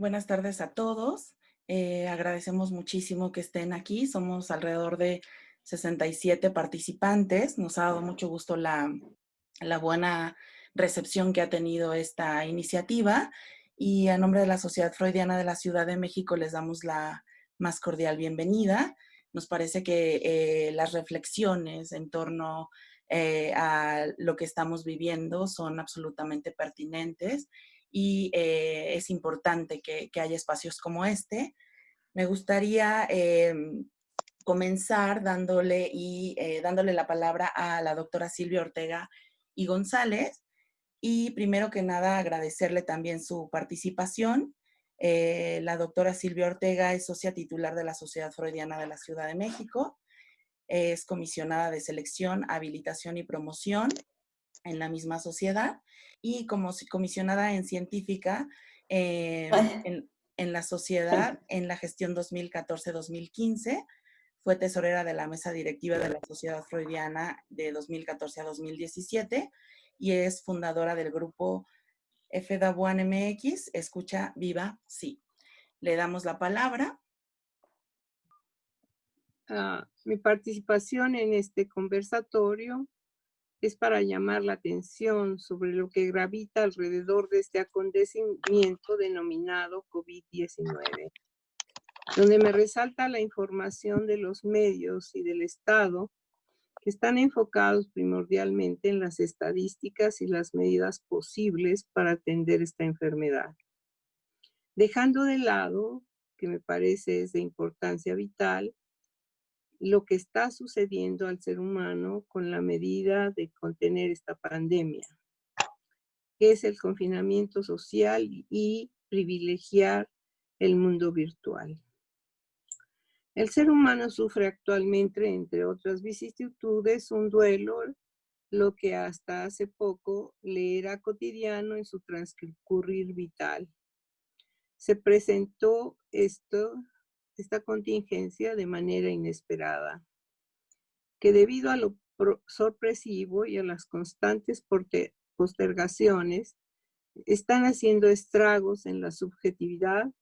Buenas tardes a todos. Agradecemos muchísimo que estén aquí. Somos alrededor de 67 participantes. Nos ha dado mucho gusto la buena recepción que ha tenido esta iniciativa y a nombre de la Sociedad Freudiana de la Ciudad de México les damos la más cordial bienvenida. Nos parece que las reflexiones en torno a lo que estamos viviendo son absolutamente pertinentes y es importante que haya espacios como este. Me gustaría comenzar dándole la palabra a la doctora Silvia Ortega y González y primero que nada agradecerle también su participación. La doctora Silvia Ortega es socia titular de la Sociedad Freudiana de la Ciudad de México, es comisionada de selección, habilitación y promoción en la misma sociedad y como comisionada en científica en la sociedad en la gestión 2014-2015. Fue tesorera de la mesa directiva de la Sociedad Freudiana de 2014 a 2017 y es fundadora del grupo FW MX, Escucha Viva Sí. Le damos la palabra. Mi participación en este conversatorio es para llamar la atención sobre lo que gravita alrededor de este acontecimiento denominado COVID-19, donde me resalta la información de los medios y del Estado que están enfocados primordialmente en las estadísticas y las medidas posibles para atender esta enfermedad, dejando de lado, que me parece es de importancia vital, lo que está sucediendo al ser humano con la medida de contener esta pandemia, que es el confinamiento social y privilegiar el mundo virtual. El ser humano sufre actualmente, entre otras vicisitudes, un duelo, lo que hasta hace poco le era cotidiano en su transcurrir vital. Se presentó esta contingencia de manera inesperada, que debido a lo sorpresivo y a las constantes postergaciones, están haciendo estragos en la subjetividad,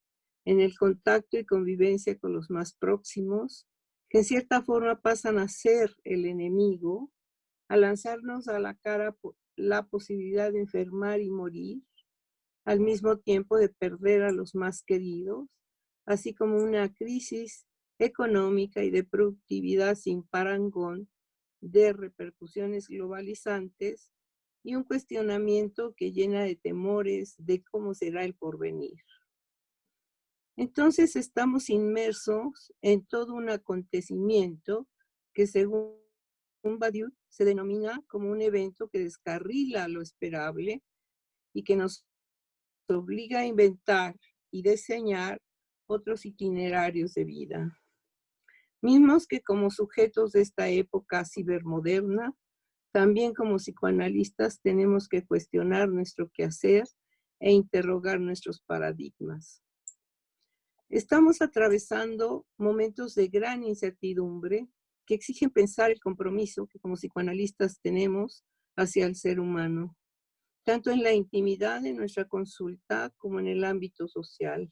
en el contacto y convivencia con los más próximos, que en cierta forma pasan a ser el enemigo, a lanzarnos a la cara la posibilidad de enfermar y morir, al mismo tiempo de perder a los más queridos, así como una crisis económica y de productividad sin parangón, de repercusiones globalizantes y un cuestionamiento que llena de temores de cómo será el porvenir. Entonces estamos inmersos en todo un acontecimiento que según Badiou se denomina como un evento que descarrila lo esperable y que nos obliga a inventar y diseñar otros itinerarios de vida, mismos que como sujetos de esta época cibermoderna, también como psicoanalistas tenemos que cuestionar nuestro quehacer e interrogar nuestros paradigmas. Estamos atravesando momentos de gran incertidumbre que exigen pensar el compromiso que como psicoanalistas tenemos hacia el ser humano, tanto en la intimidad de nuestra consulta como en el ámbito social.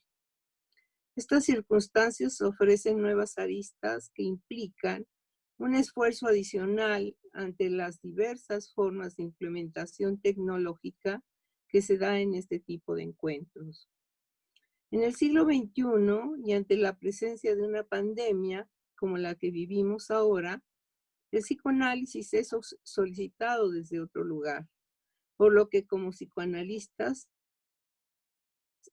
Estas circunstancias ofrecen nuevas aristas que implican un esfuerzo adicional ante las diversas formas de implementación tecnológica que se da en este tipo de encuentros. En el siglo XXI y ante la presencia de una pandemia como la que vivimos ahora, el psicoanálisis es solicitado desde otro lugar, por lo que como psicoanalistas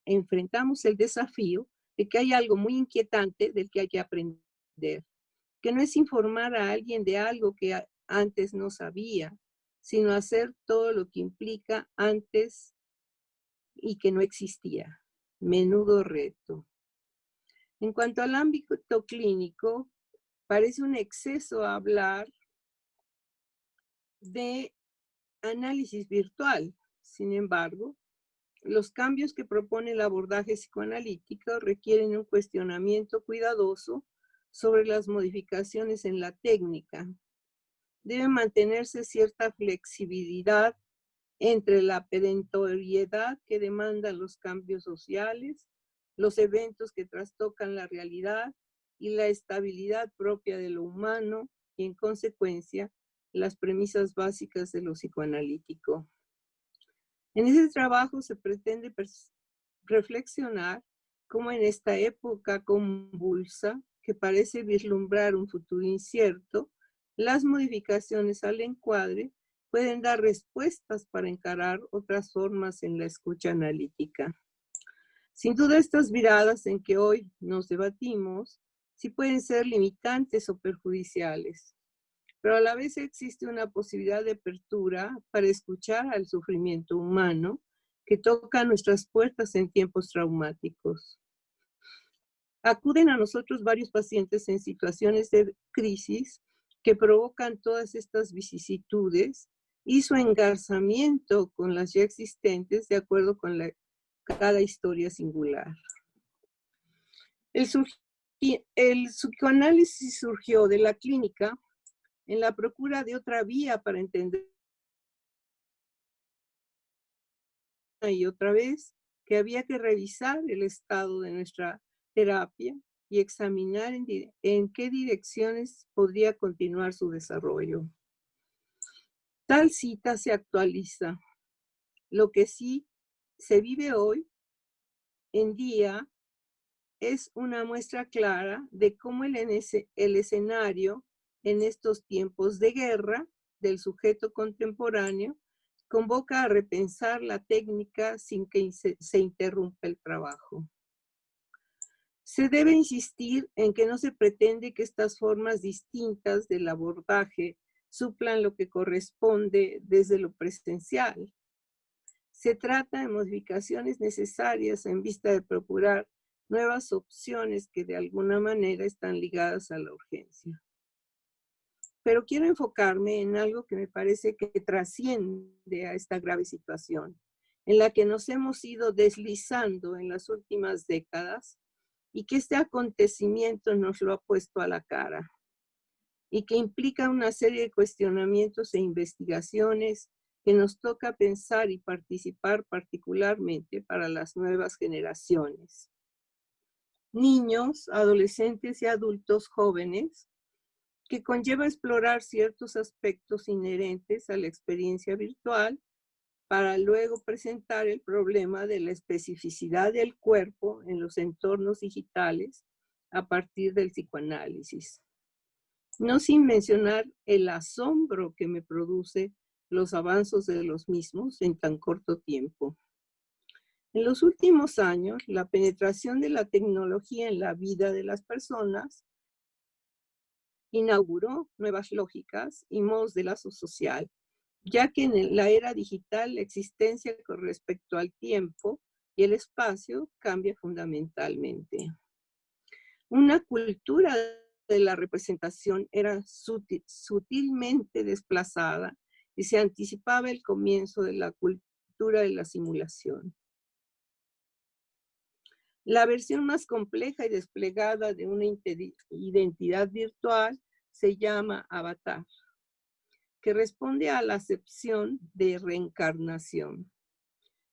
enfrentamos el desafío de que hay algo muy inquietante del que hay que aprender, que no es informar a alguien de algo que antes no sabía, sino hacer todo lo que implica antes y que no existía. Menudo reto. En cuanto al ámbito clínico, parece un exceso hablar de análisis virtual. Sin embargo, los cambios que propone el abordaje psicoanalítico requieren un cuestionamiento cuidadoso sobre las modificaciones en la técnica. Debe mantenerse cierta flexibilidad entre la perentoriedad que demandan los cambios sociales, los eventos que trastocan la realidad y la estabilidad propia de lo humano y, en consecuencia, las premisas básicas de lo psicoanalítico. En ese trabajo se pretende reflexionar cómo en esta época convulsa, que parece vislumbrar un futuro incierto, las modificaciones al encuadre pueden dar respuestas para encarar otras formas en la escucha analítica. Sin duda, estas miradas en que hoy nos debatimos sí pueden ser limitantes o perjudiciales, pero a la vez existe una posibilidad de apertura para escuchar al sufrimiento humano que toca nuestras puertas en tiempos traumáticos. Acuden a nosotros varios pacientes en situaciones de crisis que provocan todas estas vicisitudes y su engarzamiento con las ya existentes de acuerdo con cada historia singular. El psicoanálisis surgió de la clínica en la procura de otra vía para entender y otra vez que había que revisar el estado de nuestra terapia y examinar en qué direcciones podría continuar su desarrollo. Tal cita se actualiza. Lo que sí se vive hoy en día es una muestra clara de cómo el escenario en estos tiempos de guerra del sujeto contemporáneo convoca a repensar la técnica sin que se interrumpa el trabajo. Se debe insistir en que no se pretende que estas formas distintas del abordaje suplan lo que corresponde desde lo presencial. Se trata de modificaciones necesarias en vista de procurar nuevas opciones que de alguna manera están ligadas a la urgencia. Pero quiero enfocarme en algo que me parece que trasciende a esta grave situación, en la que nos hemos ido deslizando en las últimas décadas y que este acontecimiento nos lo ha puesto a la cara y que implica una serie de cuestionamientos e investigaciones que nos toca pensar y participar particularmente para las nuevas generaciones. Niños, adolescentes y adultos jóvenes, que conlleva explorar ciertos aspectos inherentes a la experiencia virtual para luego presentar el problema de la especificidad del cuerpo en los entornos digitales a partir del psicoanálisis. No sin mencionar el asombro que me produce los avances de los mismos en tan corto tiempo. En los últimos años, la penetración de la tecnología en la vida de las personas inauguró nuevas lógicas y modos de lazo social, ya que en la era digital la existencia con respecto al tiempo y el espacio cambia fundamentalmente. Una cultura de la representación era sutilmente desplazada y se anticipaba el comienzo de la cultura de la simulación. La versión más compleja y desplegada de una identidad virtual se llama avatar, que responde a la acepción de reencarnación,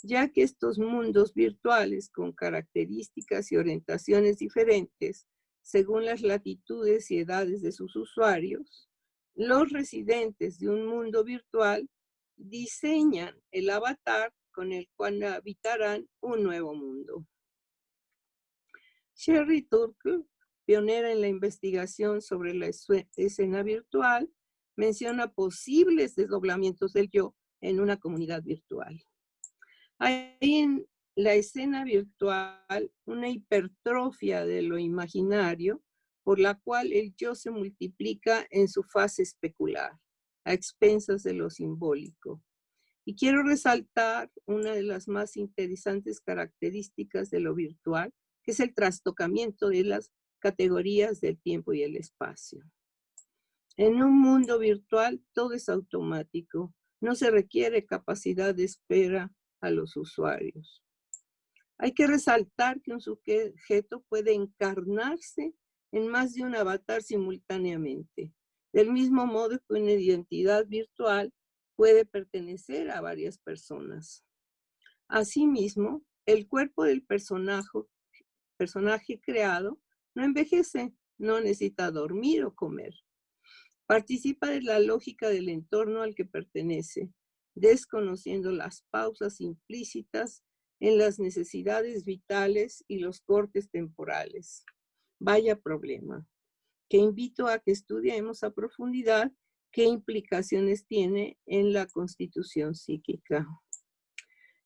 ya que estos mundos virtuales con características y orientaciones diferentes según las latitudes y edades de sus usuarios, los residentes de un mundo virtual diseñan el avatar con el cual habitarán un nuevo mundo. Sherry Turkle, pionera en la investigación sobre la escena virtual, menciona posibles desdoblamientos del yo en una comunidad virtual. Hay en la escena virtual una hipertrofia de lo imaginario por la cual el yo se multiplica en su fase especular, a expensas de lo simbólico. Y quiero resaltar una de las más interesantes características de lo virtual, que es el trastocamiento de las categorías del tiempo y el espacio. En un mundo virtual todo es automático, no se requiere capacidad de espera a los usuarios. Hay que resaltar que un sujeto puede encarnarse en más de un avatar simultáneamente, del mismo modo que una identidad virtual puede pertenecer a varias personas. Asimismo, el cuerpo del personaje personaje creado no envejece, no necesita dormir o comer. Participa de la lógica del entorno al que pertenece, desconociendo las pausas implícitas en las necesidades vitales y los cortes temporales. Vaya problema, que invito a que estudiemos a profundidad qué implicaciones tiene en la constitución psíquica.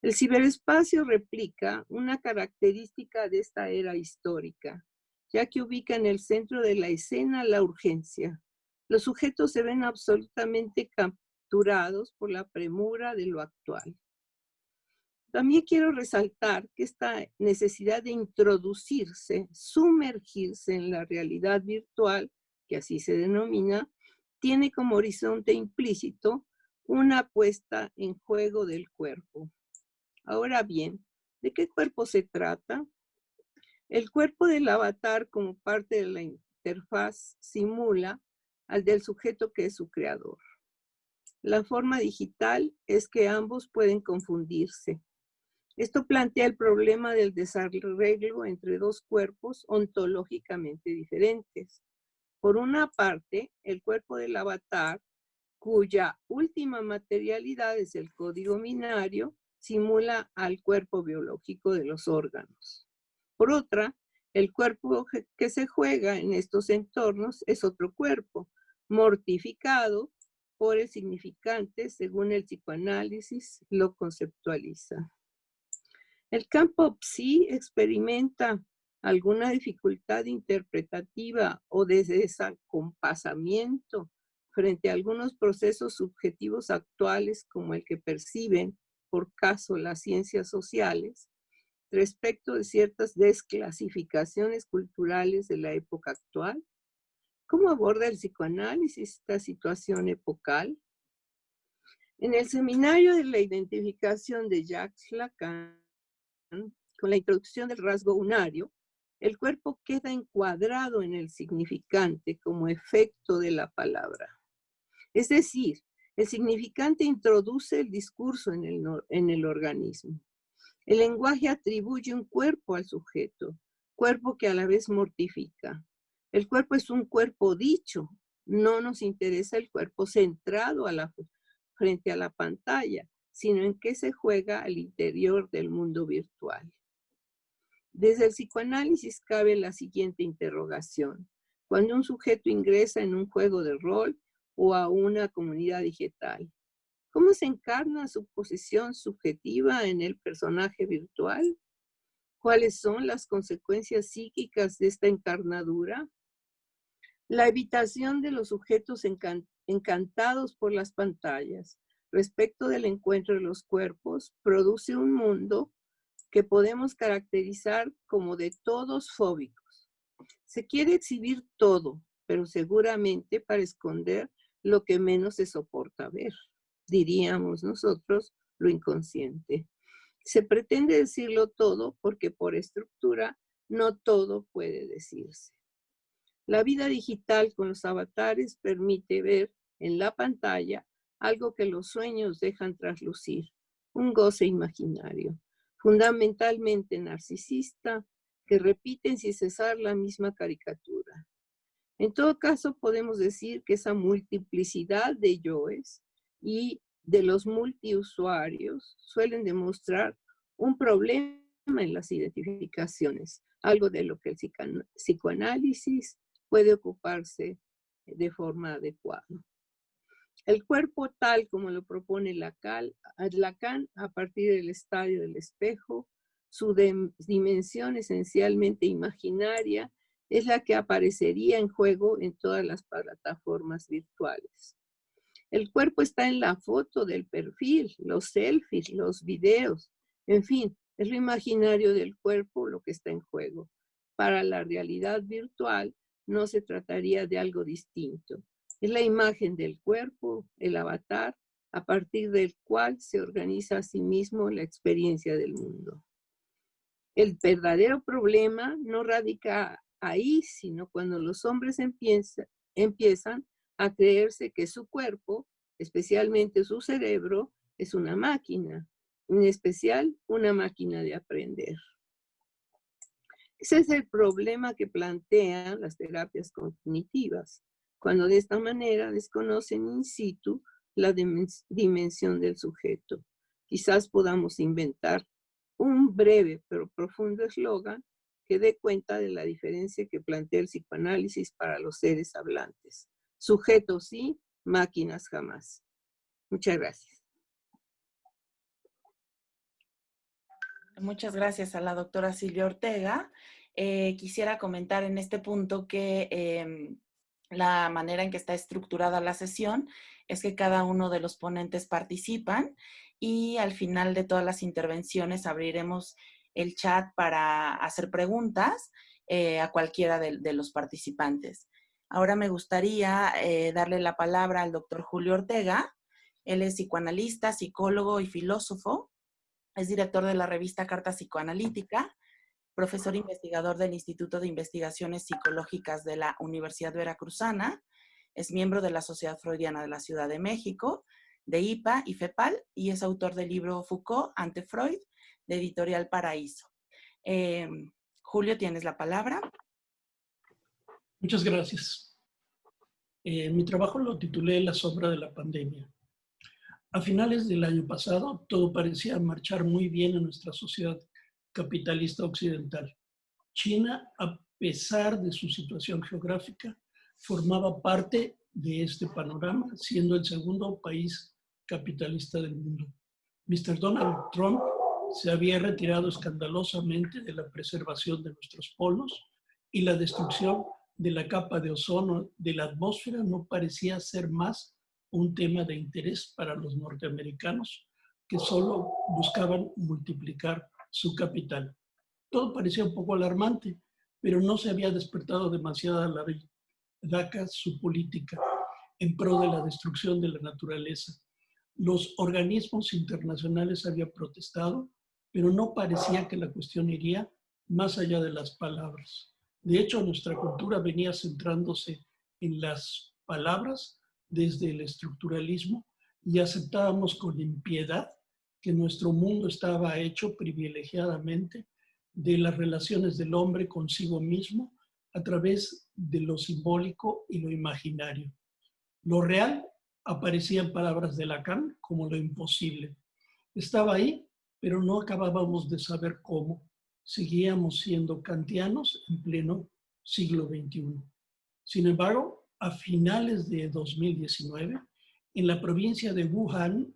El ciberespacio replica una característica de esta era histórica, ya que ubica en el centro de la escena la urgencia. Los sujetos se ven absolutamente capturados por la premura de lo actual. También quiero resaltar que esta necesidad de introducirse, sumergirse en la realidad virtual, que así se denomina, tiene como horizonte implícito una puesta en juego del cuerpo. Ahora bien, ¿de qué cuerpo se trata? El cuerpo del avatar como parte de la interfaz simula al del sujeto que es su creador. La forma digital es que ambos pueden confundirse. Esto plantea el problema del desarreglo entre dos cuerpos ontológicamente diferentes. Por una parte, el cuerpo del avatar, cuya última materialidad es el código binario, simula al cuerpo biológico de los órganos. Por otra, el cuerpo que se juega en estos entornos es otro cuerpo, mortificado por el significante según el psicoanálisis lo conceptualiza. El campo psi experimenta alguna dificultad interpretativa o de desacompasamiento frente a algunos procesos subjetivos actuales como el que perciben, por caso, las ciencias sociales, respecto de ciertas desclasificaciones culturales de la época actual. ¿Cómo aborda el psicoanálisis esta situación epocal? En el seminario de la identificación de Jacques Lacan, con la introducción del rasgo unario, el cuerpo queda encuadrado en el significante como efecto de la palabra. Es decir, el significante introduce el discurso en el organismo. El lenguaje atribuye un cuerpo al sujeto, cuerpo que a la vez mortifica. El cuerpo es un cuerpo dicho, no nos interesa el cuerpo centrado frente a la pantalla, sino en qué se juega al interior del mundo virtual. Desde el psicoanálisis cabe la siguiente interrogación. Cuando un sujeto ingresa en un juego de rol o a una comunidad digital, ¿cómo se encarna su posición subjetiva en el personaje virtual? ¿Cuáles son las consecuencias psíquicas de esta encarnadura? La evitación de los sujetos encantados por las pantallas respecto del encuentro de los cuerpos produce un mundo que podemos caracterizar como de todos fóbicos. Se quiere exhibir todo, pero seguramente para esconder lo que menos se soporta ver. Diríamos nosotros, lo inconsciente. Se pretende decirlo todo porque por estructura no todo puede decirse. La vida digital con los avatares permite ver en la pantalla algo que los sueños dejan traslucir, un goce imaginario, fundamentalmente narcisista, que repiten sin cesar la misma caricatura. En todo caso, podemos decir que esa multiplicidad de yoes y de los multiusuarios suelen demostrar un problema en las identificaciones, algo de lo que el psicoanálisis puede ocuparse de forma adecuada. El cuerpo tal como lo propone Lacan a partir del estadio del espejo, su dimensión esencialmente imaginaria es la que aparecería en juego en todas las plataformas virtuales. El cuerpo está en la foto del perfil, los selfies, los videos, en fin, es lo imaginario del cuerpo lo que está en juego. Para la realidad virtual no se trataría de algo distinto. Es la imagen del cuerpo, el avatar, a partir del cual se organiza a sí mismo la experiencia del mundo. El verdadero problema no radica ahí, sino cuando los hombres empiezan a creerse que su cuerpo, especialmente su cerebro, es una máquina, en especial una máquina de aprender. Ese es el problema que plantean las terapias cognitivas, cuando de esta manera desconocen in situ la dimensión del sujeto. Quizás podamos inventar un breve pero profundo eslogan que dé cuenta de la diferencia que plantea el psicoanálisis para los seres hablantes. Sujetos sí, máquinas jamás. Muchas gracias. Muchas gracias a la doctora Silvia Ortega. Quisiera comentar en este punto que la manera en que está estructurada la sesión es que cada uno de los ponentes participan y al final de todas las intervenciones abriremos el chat para hacer preguntas a cualquiera de los participantes. Ahora me gustaría darle la palabra al doctor Julio Ortega. Él es psicoanalista, psicólogo y filósofo. Es director de la revista Carta Psicoanalítica, profesor investigador del Instituto de Investigaciones Psicológicas de la Universidad Veracruzana, es miembro de la Sociedad Freudiana de la Ciudad de México, de IPA y FEPAL, y es autor del libro Foucault ante Freud, de Editorial Paraíso. Julio, tienes la palabra. Muchas gracias. Mi trabajo lo titulé La sombra de la pandemia. A finales del año pasado, todo parecía marchar muy bien en nuestra sociedad capitalista occidental. China, a pesar de su situación geográfica, formaba parte de este panorama, siendo el segundo país capitalista del mundo. Mr. Donald Trump se había retirado escandalosamente de la preservación de nuestros polos y la destrucción de la capa de ozono de la atmósfera no parecía ser más un tema de interés para los norteamericanos que solo buscaban multiplicar su capital. Todo parecía un poco alarmante, pero no se había despertado demasiada laraca su política en pro de la destrucción de la naturaleza. Los organismos internacionales habían protestado, pero no parecía que la cuestión iría más allá de las palabras. De hecho, nuestra cultura venía centrándose en las palabras desde el estructuralismo y aceptábamos con impiedad que nuestro mundo estaba hecho privilegiadamente de las relaciones del hombre consigo mismo a través de lo simbólico y lo imaginario. Lo real aparecía en palabras de Lacan como lo imposible. Estaba ahí, pero no acabábamos de saber cómo. Seguíamos siendo kantianos en pleno siglo XXI. Sin embargo, a finales de 2019, en la provincia de Wuhan,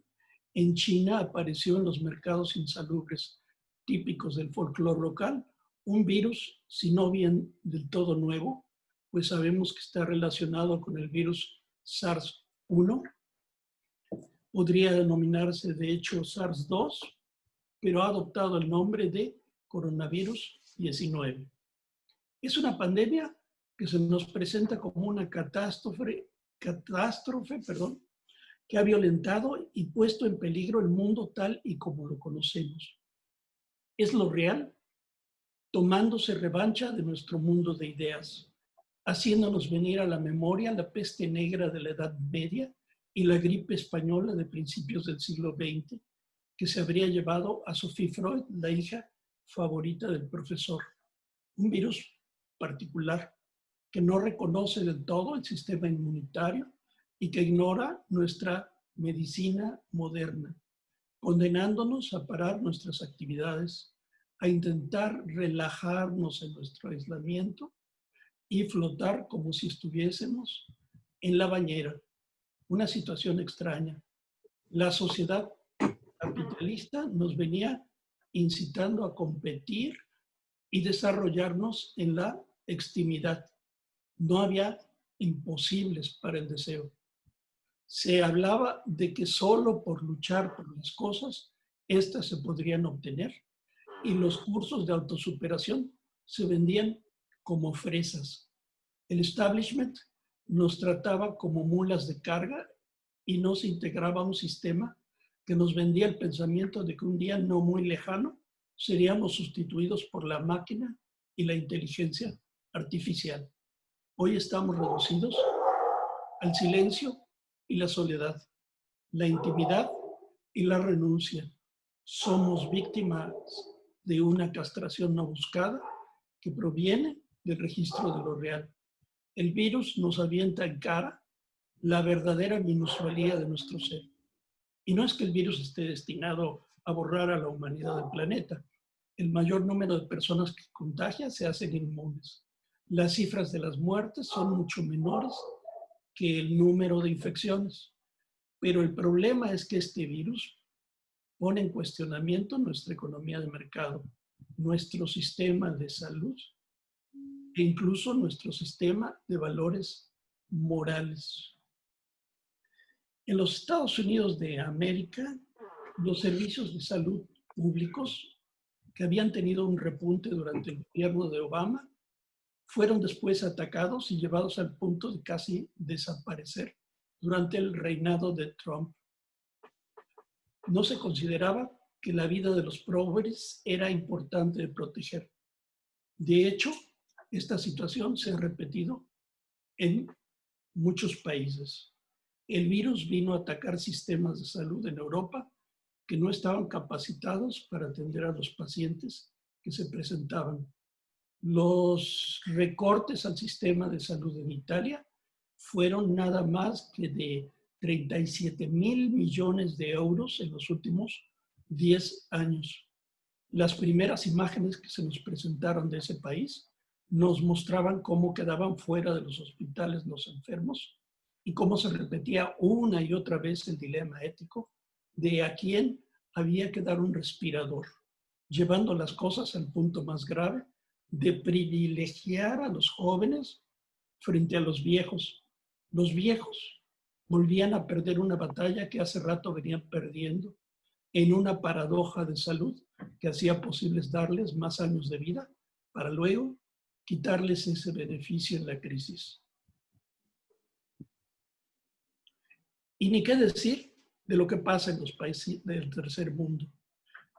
en China, apareció en los mercados insalubres típicos del folclore local un virus, si no bien del todo nuevo, pues sabemos que está relacionado con el virus SARS-1. Podría denominarse de hecho SARS-2, pero ha adoptado el nombre de coronavirus 19. Es una pandemia que se nos presenta como una catástrofe, que ha violentado y puesto en peligro el mundo tal y como lo conocemos. Es lo real, tomándose revancha de nuestro mundo de ideas, haciéndonos venir a la memoria la peste negra de la Edad Media y la gripe española de principios del siglo XX, que se habría llevado a Sophie Freud, la hija favorita del profesor. Un virus particular que no reconoce del todo el sistema inmunitario y que ignora nuestra medicina moderna, condenándonos a parar nuestras actividades, a intentar relajarnos en nuestro aislamiento y flotar como si estuviésemos en la bañera. Una situación extraña. La sociedad capitalista nos venía incitando a competir y desarrollarnos en la extimidad. No había imposibles para el deseo. Se hablaba de que solo por luchar por las cosas, éstas se podrían obtener, y los cursos de autosuperación se vendían como fresas. El establishment nos trataba como mulas de carga y no se integraba a un sistema que nos vendía el pensamiento de que un día no muy lejano seríamos sustituidos por la máquina y la inteligencia artificial. Hoy estamos reducidos al silencio y la soledad, la intimidad y la renuncia. Somos víctimas de una castración no buscada que proviene del registro de lo real. El virus nos avienta en cara la verdadera minusvalía de nuestro ser. Y no es que el virus esté destinado a borrar a la humanidad del planeta. El mayor número de personas que contagia se hacen inmunes. Las cifras de las muertes son mucho menores que el número de infecciones. Pero el problema es que este virus pone en cuestionamiento nuestra economía de mercado, nuestro sistema de salud e incluso nuestro sistema de valores morales. En los Estados Unidos de América, los servicios de salud públicos que habían tenido un repunte durante el gobierno de Obama fueron después atacados y llevados al punto de casi desaparecer durante el reinado de Trump. No se consideraba que la vida de los pobres era importante de proteger. De hecho, esta situación se ha repetido en muchos países. El virus vino a atacar sistemas de salud en Europa que no estaban capacitados para atender a los pacientes que se presentaban. Los recortes al sistema de salud en Italia fueron nada más que de 37.000 millones de euros en los últimos 10 años. Las primeras imágenes que se nos presentaron de ese país nos mostraban cómo quedaban fuera de los hospitales los enfermos y cómo se repetía una y otra vez el dilema ético de a quién había que dar un respirador, llevando las cosas al punto más grave de privilegiar a los jóvenes frente a los viejos. Los viejos volvían a perder una batalla que hace rato venían perdiendo en una paradoja de salud que hacía posibles darles más años de vida para luego quitarles ese beneficio en la crisis. Y ni qué decir de lo que pasa en los países del tercer mundo.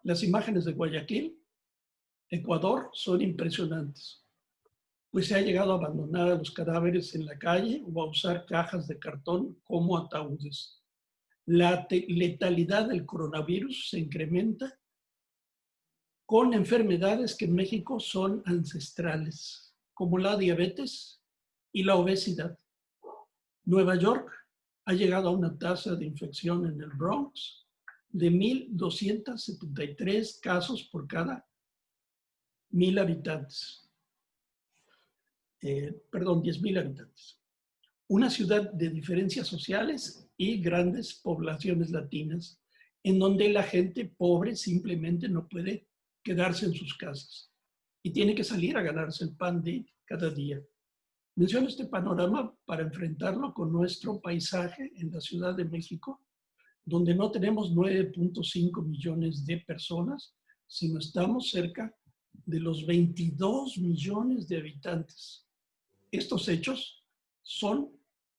Las imágenes de Guayaquil, Ecuador, son impresionantes, pues se ha llegado a abandonar a los cadáveres en la calle o a usar cajas de cartón como ataúdes. La letalidad del coronavirus se incrementa con enfermedades que en México son ancestrales, como la diabetes y la obesidad. Nueva York ha llegado a una tasa de infección en el Bronx de 1.273 casos por cada 1.000 habitantes. 10.000 habitantes. Una ciudad de diferencias sociales y grandes poblaciones latinas, en donde la gente pobre simplemente no puede quedarse en sus casas y tiene que salir a ganarse el pan de cada día. Menciono este panorama para enfrentarlo con nuestro paisaje en la Ciudad de México, donde no tenemos 9.5 millones de personas, sino estamos cerca de los 22 millones de habitantes. Estos hechos son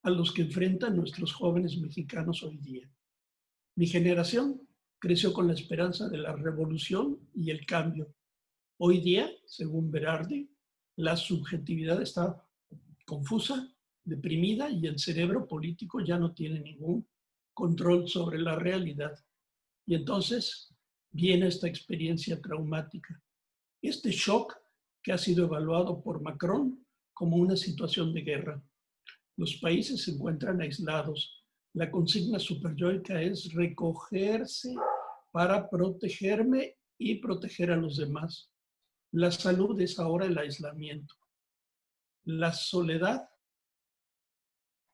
a los que enfrentan nuestros jóvenes mexicanos hoy día. Mi generación creció con la esperanza de la revolución y el cambio. Hoy día, según Berardi, la subjetividad está confusa, deprimida y el cerebro político ya no tiene ningún control sobre la realidad. Y entonces viene esta experiencia traumática. Este shock que ha sido evaluado por Macron como una situación de guerra. Los países se encuentran aislados. La consigna superyoica es recogerse para protegerme y proteger a los demás. La salud es ahora el aislamiento. La soledad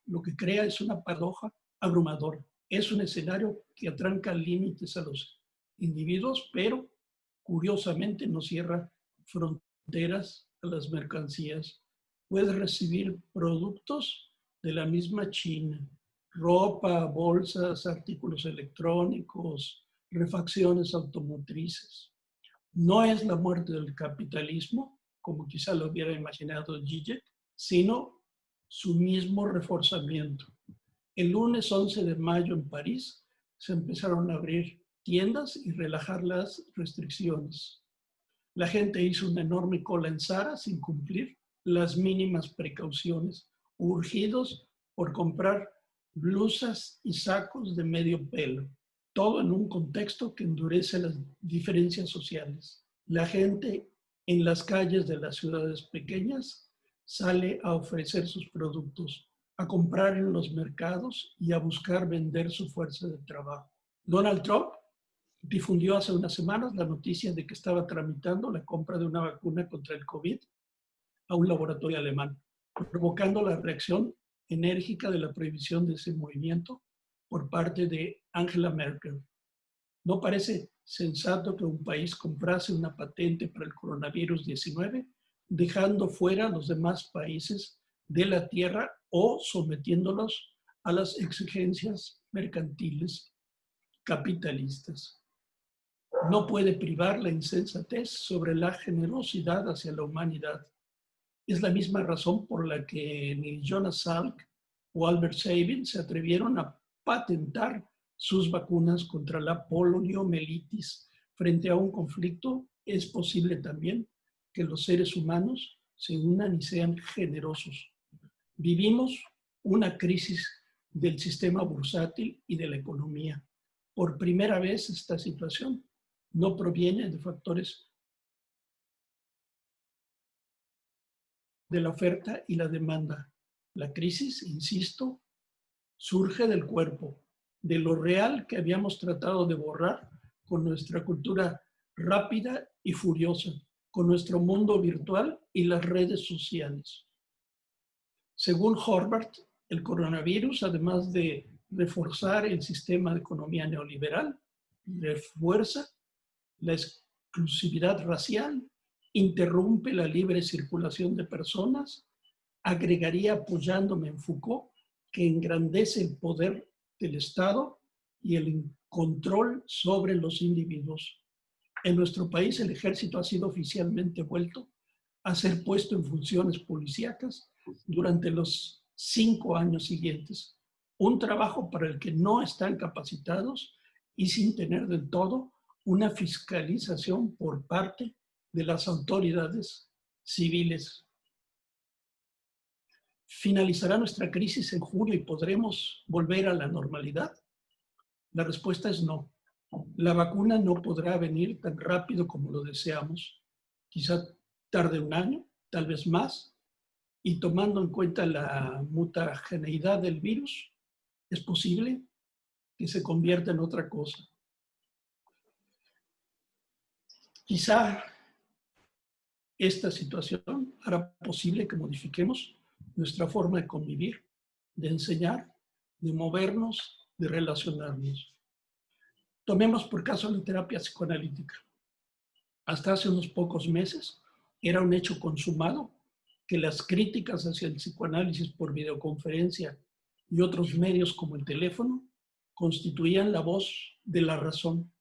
lo que crea es una paradoja abrumadora. Es un escenario que atranca límites a los individuos, pero curiosamente no cierra fronteras a las mercancías. Puedes recibir productos de la misma China, ropa, bolsas, artículos electrónicos, refacciones automotrices. No es la muerte del capitalismo, como quizá lo hubiera imaginado Zizek, sino su mismo reforzamiento. El lunes 11 de mayo en París se empezaron a abrir tiendas y relajar las restricciones. La gente hizo una enorme cola en Zara sin cumplir las mínimas precauciones, urgidos por comprar blusas y sacos de medio pelo. Todo en un contexto que endurece las diferencias sociales. La gente en las calles de las ciudades pequeñas, sale a ofrecer sus productos, a comprar en los mercados y a buscar vender su fuerza de trabajo. Donald Trump difundió hace unas semanas la noticia de que estaba tramitando la compra de una vacuna contra el COVID a un laboratorio alemán, provocando la reacción enérgica de la prohibición de ese movimiento por parte de Angela Merkel. ¿No parece sensato que un país comprase una patente para el coronavirus 19, dejando fuera a los demás países de la Tierra o sometiéndolos a las exigencias mercantiles capitalistas? No puede privar la insensatez sobre la generosidad hacia la humanidad. Es la misma razón por la que ni Jonas Salk o Albert Sabin se atrevieron a patentar sus vacunas contra la poliomielitis. Frente a un conflicto, es posible también que los seres humanos se unan y sean generosos. Vivimos una crisis del sistema bursátil y de la economía. Por primera vez esta situación no proviene de factores de la oferta y la demanda. La crisis, insisto, surge del cuerpo, de lo real que habíamos tratado de borrar con nuestra cultura rápida y furiosa, con nuestro mundo virtual y las redes sociales. Según Horvath, el coronavirus, además de reforzar el sistema de economía neoliberal, refuerza la exclusividad racial, interrumpe la libre circulación de personas, agregaría, apoyándome en Foucault, que engrandece el poder del Estado y el control sobre los individuos. En nuestro país el ejército ha sido oficialmente vuelto a ser puesto en funciones policíacas durante los 5 años siguientes, un trabajo para el que no están capacitados y sin tener del todo una fiscalización por parte de las autoridades civiles. ¿Finalizará nuestra crisis en junio y podremos volver a la normalidad? La respuesta es no. La vacuna no podrá venir tan rápido como lo deseamos. Quizá tarde un año, tal vez más, y tomando en cuenta la mutageneidad del virus, es posible que se convierta en otra cosa. Quizá esta situación hará posible que modifiquemos nuestra forma de convivir, de enseñar, de movernos, de relacionarnos. Tomemos por caso la terapia psicoanalítica. Hasta hace unos pocos meses era un hecho consumado que las críticas hacia el psicoanálisis por videoconferencia y otros medios como el teléfono constituían la voz de la razón.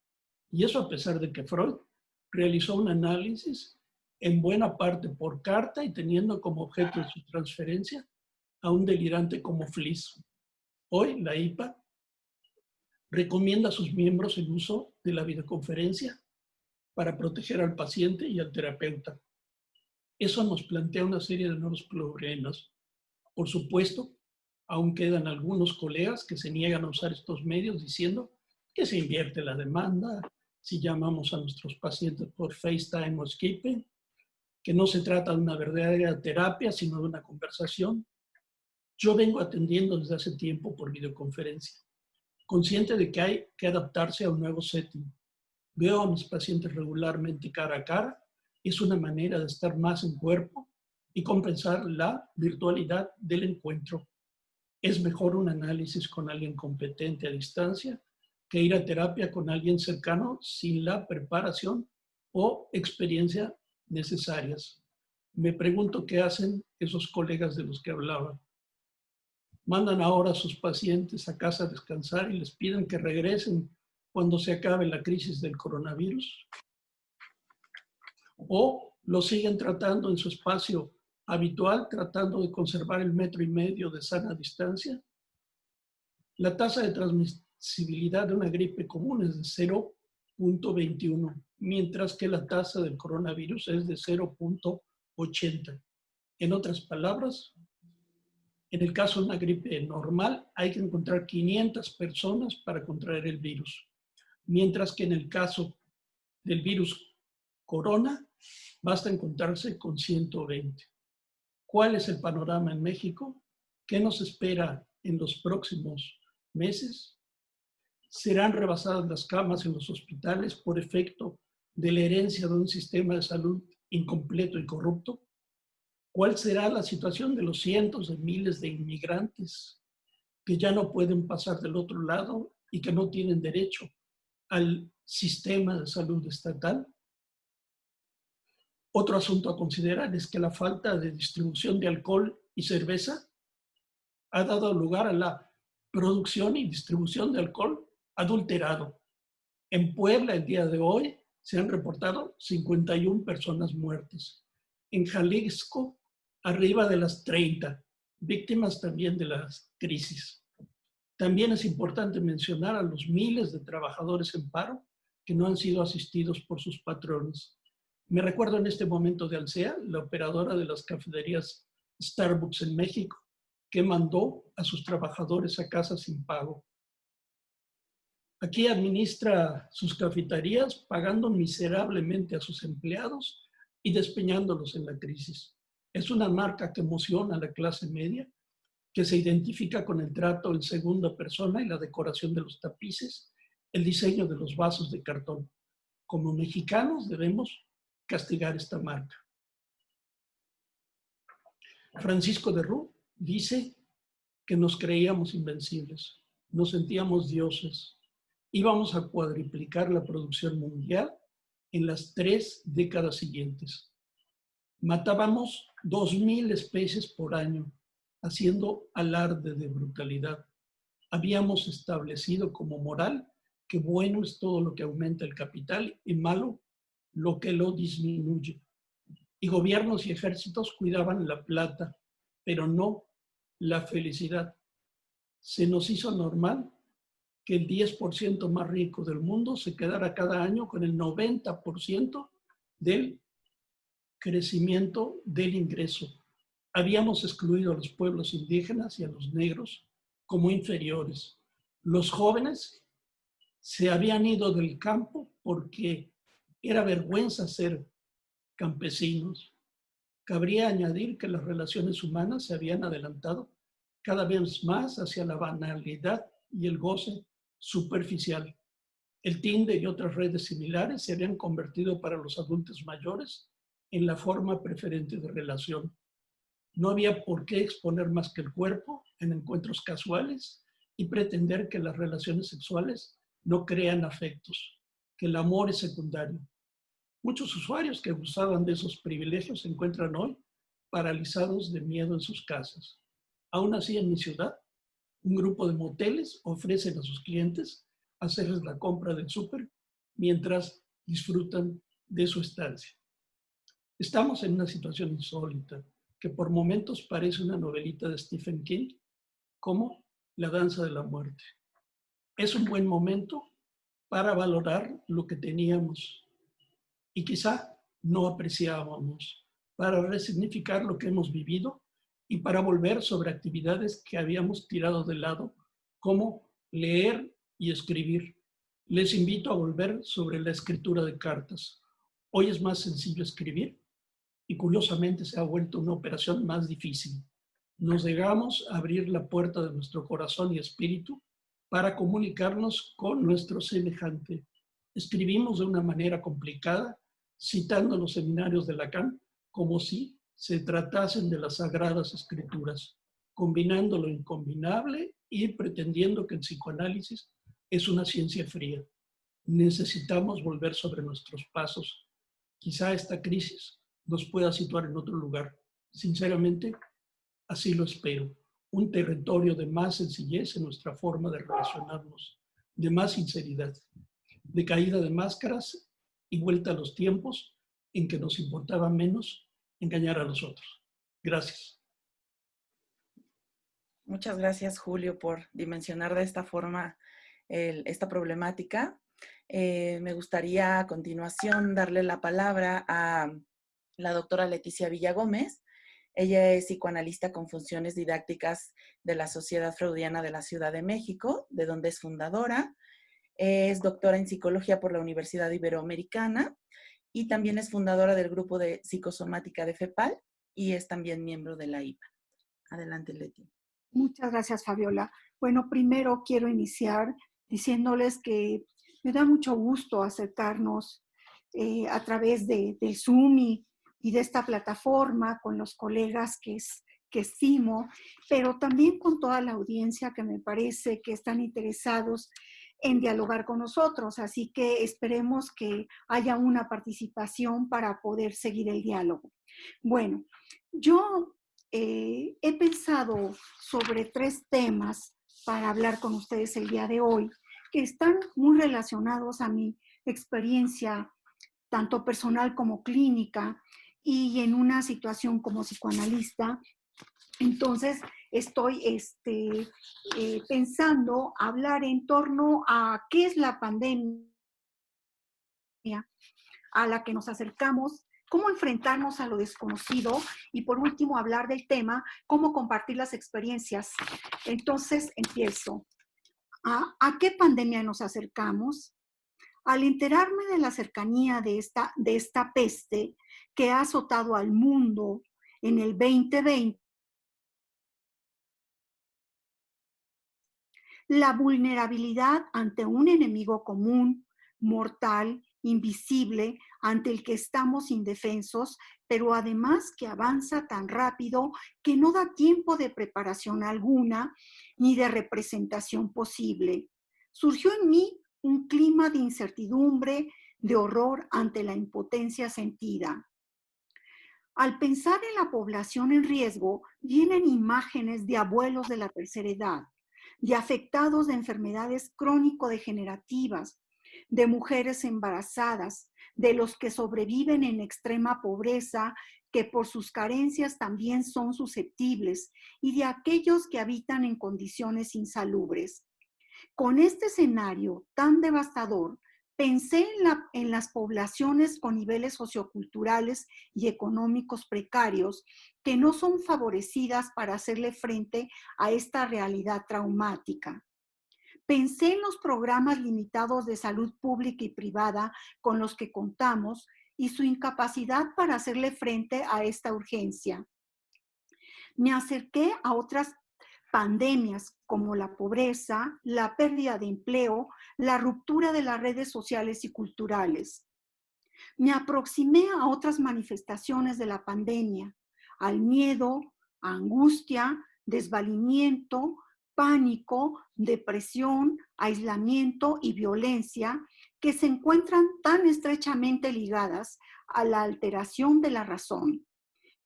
Y eso a pesar de que Freud realizó un análisis en buena parte por carta y teniendo como objeto de su transferencia a un delirante como Fliss. Hoy la IPA recomienda a sus miembros el uso de la videoconferencia para proteger al paciente y al terapeuta. Eso nos plantea una serie de nuevos problemas. Por supuesto, aún quedan algunos colegas que se niegan a usar estos medios diciendo que se invierte la demanda si llamamos a nuestros pacientes por FaceTime o Skype, que no se trata de una verdadera terapia, sino de una conversación. Yo vengo atendiendo desde hace tiempo por videoconferencia, consciente de que hay que adaptarse a un nuevo setting. Veo a mis pacientes regularmente cara a cara. Es una manera de estar más en cuerpo y compensar la virtualidad del encuentro. Es mejor un análisis con alguien competente a distancia que ir a terapia con alguien cercano sin la preparación o experiencia necesarias. Me pregunto qué hacen esos colegas de los que hablaba. Mandan ahora a sus pacientes a casa a descansar y les piden que regresen cuando se acabe la crisis del coronavirus. O lo siguen tratando en su espacio habitual, tratando de conservar el 1,5 metros de sana distancia. La tasa de transmisibilidad de una gripe común es de 0.21, mientras que la tasa del coronavirus es de 0.80. En otras palabras, en el caso de una gripe normal, hay que encontrar 500 personas para contraer el virus, mientras que en el caso del virus corona, Basta encontrarse con 120. ¿Cuál es el panorama en México? ¿Qué nos espera en los próximos meses? ¿Serán rebasadas las camas en los hospitales por efecto de la herencia de un sistema de salud incompleto y corrupto? ¿Cuál será la situación de los cientos de miles de inmigrantes que ya no pueden pasar del otro lado y que no tienen derecho al sistema de salud estatal? Otro asunto a considerar es que la falta de distribución de alcohol y cerveza ha dado lugar a la producción y distribución de alcohol adulterado. En Puebla, el día de hoy, se han reportado 51 personas muertas. En Jalisco, arriba de las 30, víctimas también de la crisis. También es importante mencionar a los miles de trabajadores en paro que no han sido asistidos por sus patrones. Me recuerdo en este momento de Alsea, la operadora de las cafeterías Starbucks en México, que mandó a sus trabajadores a casa sin pago. Aquí administra sus cafeterías pagando miserablemente a sus empleados y despeñándolos en la crisis. Es una marca que emociona a la clase media, que se identifica con el trato en segunda persona y la decoración de los tapices, el diseño de los vasos de cartón. Como mexicanos debemos castigar esta marca. Francisco de Rú dice que nos creíamos invencibles, nos sentíamos dioses, íbamos a cuadriplicar la producción mundial en las 3 décadas siguientes. Matábamos 2,000 especies por año, haciendo alarde de brutalidad. Habíamos establecido como moral que bueno es todo lo que aumenta el capital y malo lo que lo disminuye. Y gobiernos y ejércitos cuidaban la plata, pero no la felicidad. Se nos hizo normal que el 10% más rico del mundo se quedara cada año con el 90% del crecimiento del ingreso. Habíamos excluido a los pueblos indígenas y a los negros como inferiores. Los jóvenes se habían ido del campo porque era vergüenza ser campesinos. Cabría añadir que las relaciones humanas se habían adelantado cada vez más hacia la banalidad y el goce superficial. El Tinder y otras redes similares se habían convertido para los adultos mayores en la forma preferente de relación. No había por qué exponer más que el cuerpo en encuentros casuales y pretender que las relaciones sexuales no crean afectos, que el amor es secundario. Muchos usuarios que abusaban de esos privilegios se encuentran hoy paralizados de miedo en sus casas. Aún así, en mi ciudad, un grupo de moteles ofrecen a sus clientes hacerles la compra del súper mientras disfrutan de su estancia. Estamos en una situación insólita que por momentos parece una novelita de Stephen King, como La danza de la muerte. Es un buen momento para valorar lo que teníamos y quizá no apreciábamos, para resignificar lo que hemos vivido y para volver sobre actividades que habíamos tirado de lado, como leer y escribir. Les invito a volver sobre la escritura de cartas. Hoy es más sencillo escribir y curiosamente se ha vuelto una operación más difícil. Nos negamos a abrir la puerta de nuestro corazón y espíritu para comunicarnos con nuestro semejante. Escribimos de una manera complicada, citando los seminarios de Lacan como si se tratasen de las sagradas escrituras, combinando lo incombinable y pretendiendo que el psicoanálisis es una ciencia fría. Necesitamos volver sobre nuestros pasos. Quizá esta crisis nos pueda situar en otro lugar. Sinceramente, así lo espero. Un territorio de más sencillez en nuestra forma de relacionarnos, de más sinceridad, de caída de máscaras y vuelta a los tiempos en que nos importaba menos engañar a los otros. Gracias. Muchas gracias, Julio, por dimensionar de esta forma esta problemática. Me gustaría a continuación darle la palabra a la doctora Leticia Villagómez. Ella es psicoanalista con funciones didácticas de la Sociedad Freudiana de la Ciudad de México, de donde es fundadora. Es doctora en psicología por la Universidad Iberoamericana y también es fundadora del grupo de psicosomática de FEPAL y es también miembro de la IPA. Adelante, Leti. Muchas gracias, Fabiola. Bueno, primero quiero iniciar diciéndoles que me da mucho gusto acercarnos a través de Zoom y de esta plataforma con los colegas que estimo, pero también con toda la audiencia que me parece que están interesados en dialogar con nosotros. Así que esperemos que haya una participación para poder seguir el diálogo. Bueno, yo he pensado sobre 3 temas para hablar con ustedes el día de hoy, que están muy relacionados a mi experiencia, tanto personal como clínica, y en una situación como psicoanalista. Entonces, estoy pensando hablar en torno a qué es la pandemia a la que nos acercamos, cómo enfrentarnos a lo desconocido y por último hablar del tema, cómo compartir las experiencias. Entonces empiezo. ¿A qué pandemia nos acercamos? Al enterarme de la cercanía de esta peste que ha azotado al mundo en el 2020, la vulnerabilidad ante un enemigo común, mortal, invisible, ante el que estamos indefensos, pero además que avanza tan rápido que no da tiempo de preparación alguna ni de representación posible. Surgió en mí un clima de incertidumbre, de horror ante la impotencia sentida. Al pensar en la población en riesgo, vienen imágenes de abuelos de la tercera edad, de afectados de enfermedades crónico-degenerativas, de mujeres embarazadas, de los que sobreviven en extrema pobreza, que por sus carencias también son susceptibles, y de aquellos que habitan en condiciones insalubres. Con este escenario tan devastador, pensé en las poblaciones con niveles socioculturales y económicos precarios que no son favorecidas para hacerle frente a esta realidad traumática. Pensé en los programas limitados de salud pública y privada con los que contamos y su incapacidad para hacerle frente a esta urgencia. Me acerqué a otras pandemias como la pobreza, la pérdida de empleo, la ruptura de las redes sociales y culturales. Me aproximé a otras manifestaciones de la pandemia, al miedo, angustia, desvalimiento, pánico, depresión, aislamiento y violencia que se encuentran tan estrechamente ligadas a la alteración de la razón,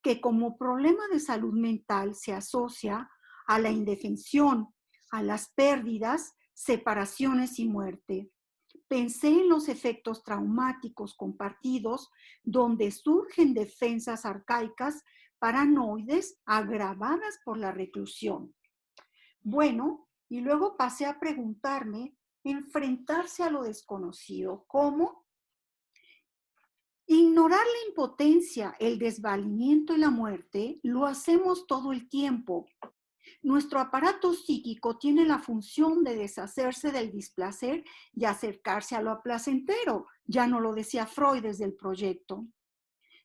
que como problema de salud mental se asocia a la indefensión, a las pérdidas, separaciones y muerte. Pensé en los efectos traumáticos compartidos donde surgen defensas arcaicas paranoides agravadas por la reclusión. Bueno, y luego pasé a preguntarme, enfrentarse a lo desconocido, ¿cómo? Ignorar la impotencia, el desvalimiento y la muerte lo hacemos todo el tiempo. Nuestro aparato psíquico tiene la función de deshacerse del displacer y acercarse a lo placentero. Ya no lo decía Freud desde el proyecto.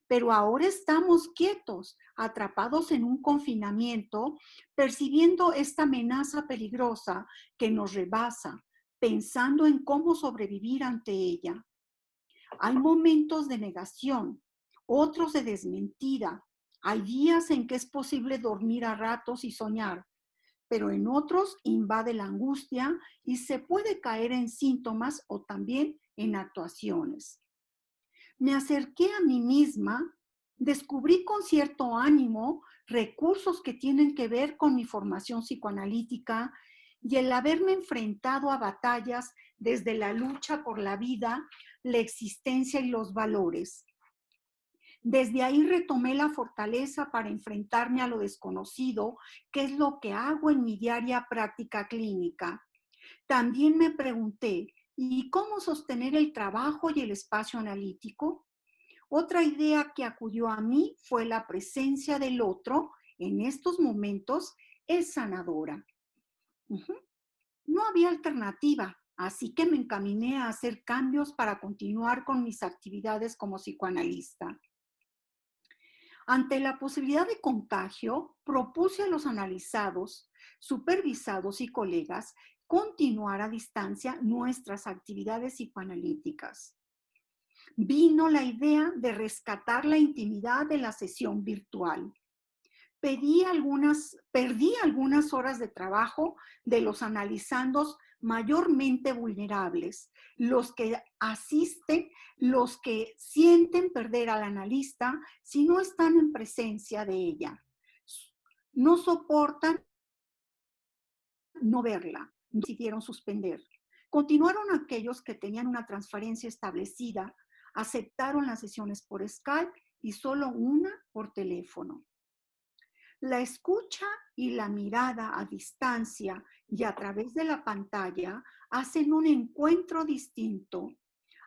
Pero ahora estamos quietos, atrapados en un confinamiento, percibiendo esta amenaza peligrosa que nos rebasa, pensando en cómo sobrevivir ante ella. Hay momentos de negación, otros de desmentida. Hay días en que es posible dormir a ratos y soñar, pero en otros invade la angustia y se puede caer en síntomas o también en actuaciones. Me acerqué a mí misma, descubrí con cierto ánimo recursos que tienen que ver con mi formación psicoanalítica y el haberme enfrentado a batallas desde la lucha por la vida, la existencia y los valores. Desde ahí retomé la fortaleza para enfrentarme a lo desconocido, que es lo que hago en mi diaria práctica clínica. También me pregunté, ¿y cómo sostener el trabajo y el espacio analítico? Otra idea que acudió a mí fue la presencia del otro en estos momentos es sanadora. No había alternativa. Así que me encaminé a hacer cambios para continuar con mis actividades como psicoanalista. Ante la posibilidad de contagio, propuse a los analizados, supervisados y colegas continuar a distancia nuestras actividades psicoanalíticas. Vino la idea de rescatar la intimidad de la sesión virtual. Perdí algunas horas de trabajo de los analizandos mayormente vulnerables, los que asisten, los que sienten perder al analista si no están en presencia de ella. No soportan no verla, decidieron suspender. Continuaron aquellos que tenían una transferencia establecida, aceptaron las sesiones por Skype y solo una por teléfono. La escucha y la mirada a distancia y a través de la pantalla hacen un encuentro distinto.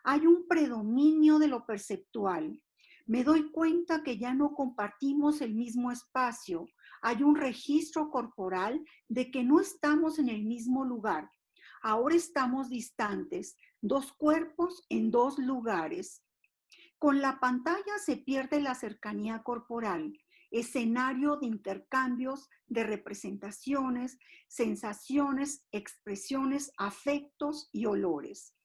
Hay un predominio de lo perceptual. Me doy cuenta que ya no compartimos el mismo espacio. Hay un registro corporal de que no estamos en el mismo lugar. Ahora estamos distantes, dos cuerpos en dos lugares. Con la pantalla se pierde la cercanía corporal, escenario de intercambios, de representaciones, sensaciones, expresiones, afectos y olores.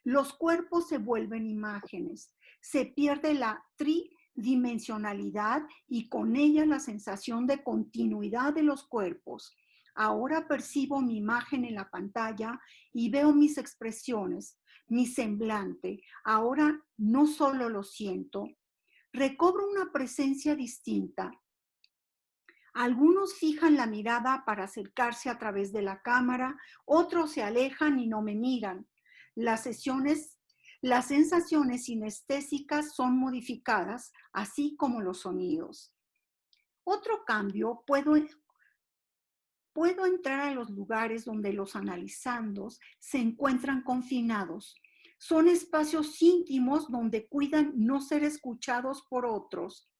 Los cuerpos se vuelven imágenes, se pierde la tridimensionalidad y con ella la sensación de continuidad de los cuerpos. Ahora percibo mi imagen en la pantalla y veo mis expresiones, mi semblante. Ahora no solo lo siento, recobro una presencia distinta. Algunos fijan la mirada para acercarse a través de la cámara, otros se alejan y no me miran. Las sensaciones sinestésicas son modificadas, así como los sonidos. Otro cambio, puedo entrar a los lugares donde los analizandos se encuentran confinados. Son espacios íntimos donde cuidan no ser escuchados por otros.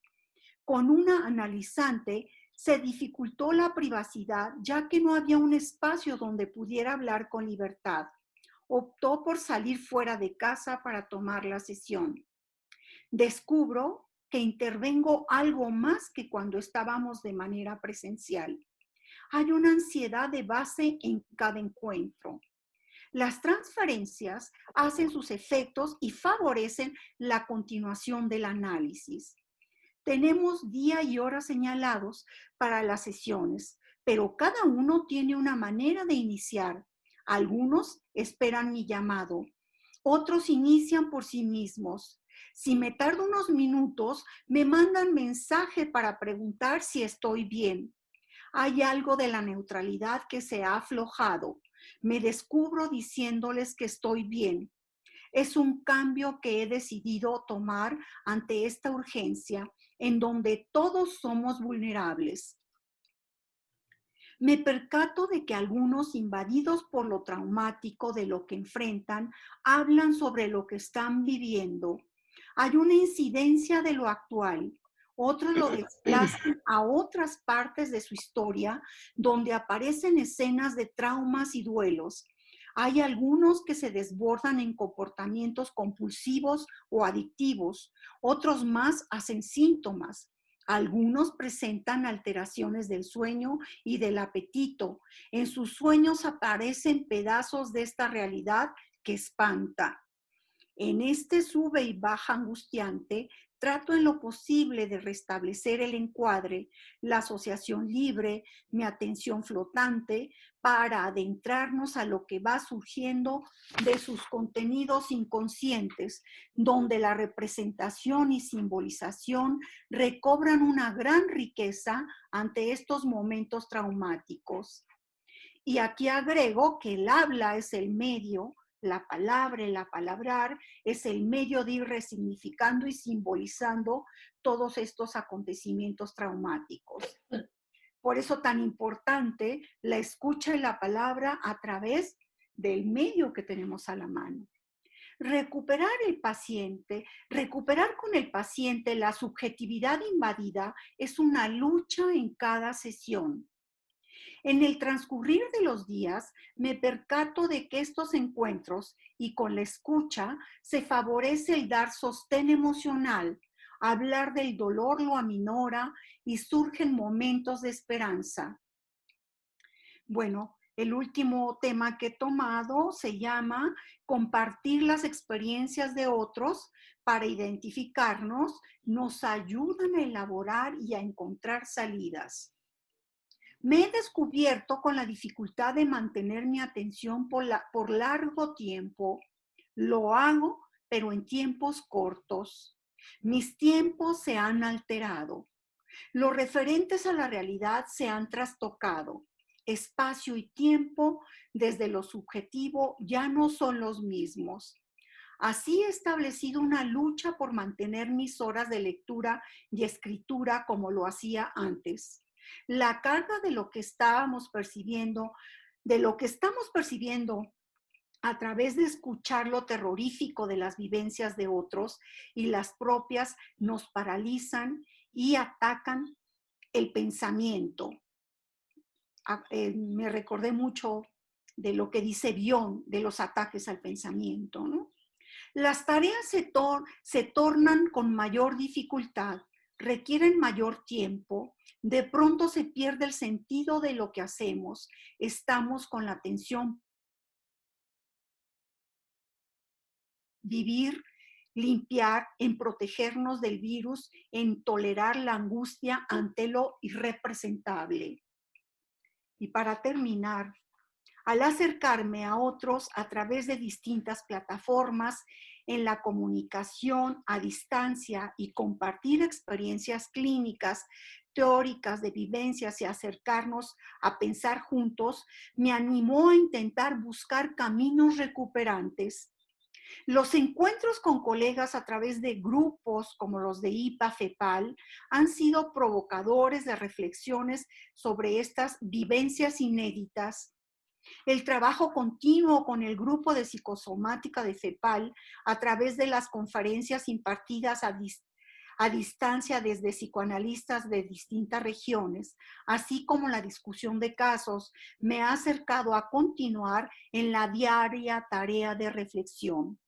Con una analizante se dificultó la privacidad ya que no había un espacio donde pudiera hablar con libertad. Optó por salir fuera de casa para tomar la sesión. Descubro que intervengo algo más que cuando estábamos de manera presencial. Hay una ansiedad de base en cada encuentro. Las transferencias hacen sus efectos y favorecen la continuación del análisis. Tenemos día y hora señalados para las sesiones, pero cada uno tiene una manera de iniciar. Algunos esperan mi llamado, otros inician por sí mismos. Si me tardo unos minutos, me mandan mensaje para preguntar si estoy bien. Hay algo de la neutralidad que se ha aflojado. Me descubro diciéndoles que estoy bien. Es un cambio que he decidido tomar ante esta urgencia, en donde todos somos vulnerables. Me percato de que algunos, invadidos por lo traumático de lo que enfrentan, hablan sobre lo que están viviendo. Hay una incidencia de lo actual. Otros lo desplazan a otras partes de su historia donde aparecen escenas de traumas y duelos. Hay algunos que se desbordan en comportamientos compulsivos o adictivos. Otros más hacen síntomas. Algunos presentan alteraciones del sueño y del apetito. En sus sueños aparecen pedazos de esta realidad que espanta. En este sube y baja angustiante, trato en lo posible de restablecer el encuadre, la asociación libre, mi atención flotante, para adentrarnos a lo que va surgiendo de sus contenidos inconscientes, donde la representación y simbolización recobran una gran riqueza ante estos momentos traumáticos. Y aquí agrego que el habla es el medio, la palabra, el apalabrar, es el medio de ir resignificando y simbolizando todos estos acontecimientos traumáticos. Por eso tan importante la escucha y la palabra a través del medio que tenemos a la mano. Recuperar con el paciente la subjetividad invadida es una lucha en cada sesión. En el transcurrir de los días, me percato de que estos encuentros y con la escucha se favorece el dar sostén emocional. Hablar del dolor lo aminora y surgen momentos de esperanza. Bueno, el último tema que he tomado se llama compartir las experiencias de otros para identificarnos, nos ayudan a elaborar y a encontrar salidas. Me he descubierto con la dificultad de mantener mi atención por largo tiempo. Lo hago, pero en tiempos cortos. Mis tiempos se han alterado. Los referentes a la realidad se han trastocado. Espacio y tiempo, desde lo subjetivo, ya no son los mismos. Así he establecido una lucha por mantener mis horas de lectura y escritura como lo hacía antes. La carga de lo que estamos percibiendo a través de escuchar lo terrorífico de las vivencias de otros y las propias nos paralizan y atacan el pensamiento. Me recordé mucho de lo que dice Bion, de los ataques al pensamiento, ¿no? Las tareas se tornan con mayor dificultad, requieren mayor tiempo, de pronto se pierde el sentido de lo que hacemos, estamos con la atención. Vivir, limpiar, en protegernos del virus, en tolerar la angustia ante lo irrepresentable. Y para terminar, al acercarme a otros a través de distintas plataformas, en la comunicación a distancia y compartir experiencias clínicas, teóricas de vivencias y acercarnos a pensar juntos, me animó a intentar buscar caminos recuperantes. Los encuentros con colegas a través de grupos como los de IPA-FEPAL han sido provocadores de reflexiones sobre estas vivencias inéditas. El trabajo continuo con el grupo de psicosomática de FEPAL a través de las conferencias impartidas a distancia desde psicoanalistas de distintas regiones, así como la discusión de casos, me ha acercado a continuar en la diaria tarea de reflexión.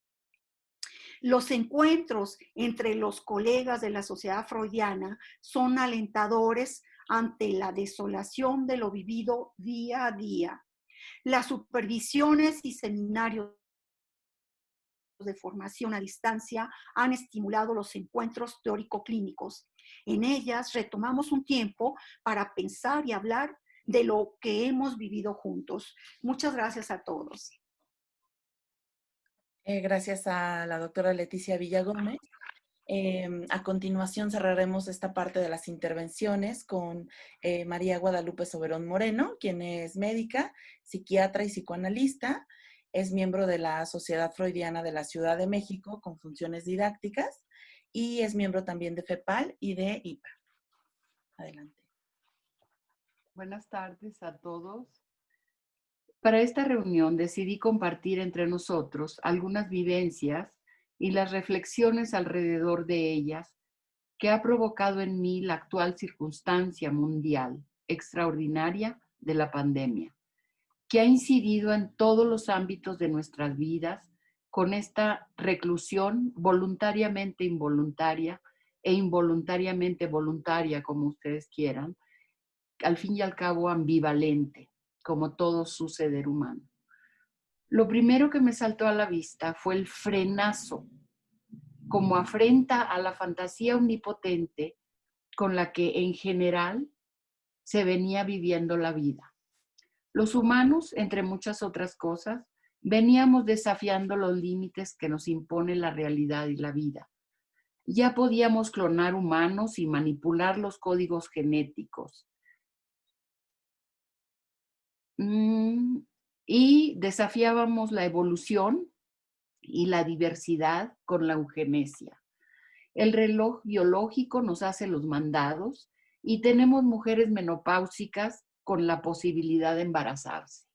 Los encuentros entre los colegas de la sociedad freudiana son alentadores ante la desolación de lo vivido día a día. Las supervisiones y seminarios de formación a distancia han estimulado los encuentros teórico-clínicos. En ellas retomamos un tiempo para pensar y hablar de lo que hemos vivido juntos. Muchas gracias a todos. Gracias a la doctora Leticia Villagómez. A continuación cerraremos esta parte de las intervenciones con María Guadalupe Soberón Moreno, quien es médica, psiquiatra y psicoanalista. Es miembro de la Sociedad Freudiana de la Ciudad de México con funciones didácticas y es miembro también de FEPAL y de IPA. Adelante. Buenas tardes a todos. Para esta reunión decidí compartir entre nosotros algunas vivencias y las reflexiones alrededor de ellas que ha provocado en mí la actual circunstancia mundial extraordinaria de la pandemia, que ha incidido en todos los ámbitos de nuestras vidas con esta reclusión voluntariamente involuntaria e involuntariamente voluntaria, como ustedes quieran, al fin y al cabo ambivalente, como todo suceder humano. Lo primero que me saltó a la vista fue el frenazo, como afrenta a la fantasía omnipotente con la que en general se venía viviendo la vida. Los humanos, entre muchas otras cosas, veníamos desafiando los límites que nos impone la realidad y la vida. Ya podíamos clonar humanos y manipular los códigos genéticos. Y desafiábamos la evolución y la diversidad con la eugenesia. El reloj biológico nos hace los mandados y tenemos mujeres menopáusicas con la posibilidad de embarazarse.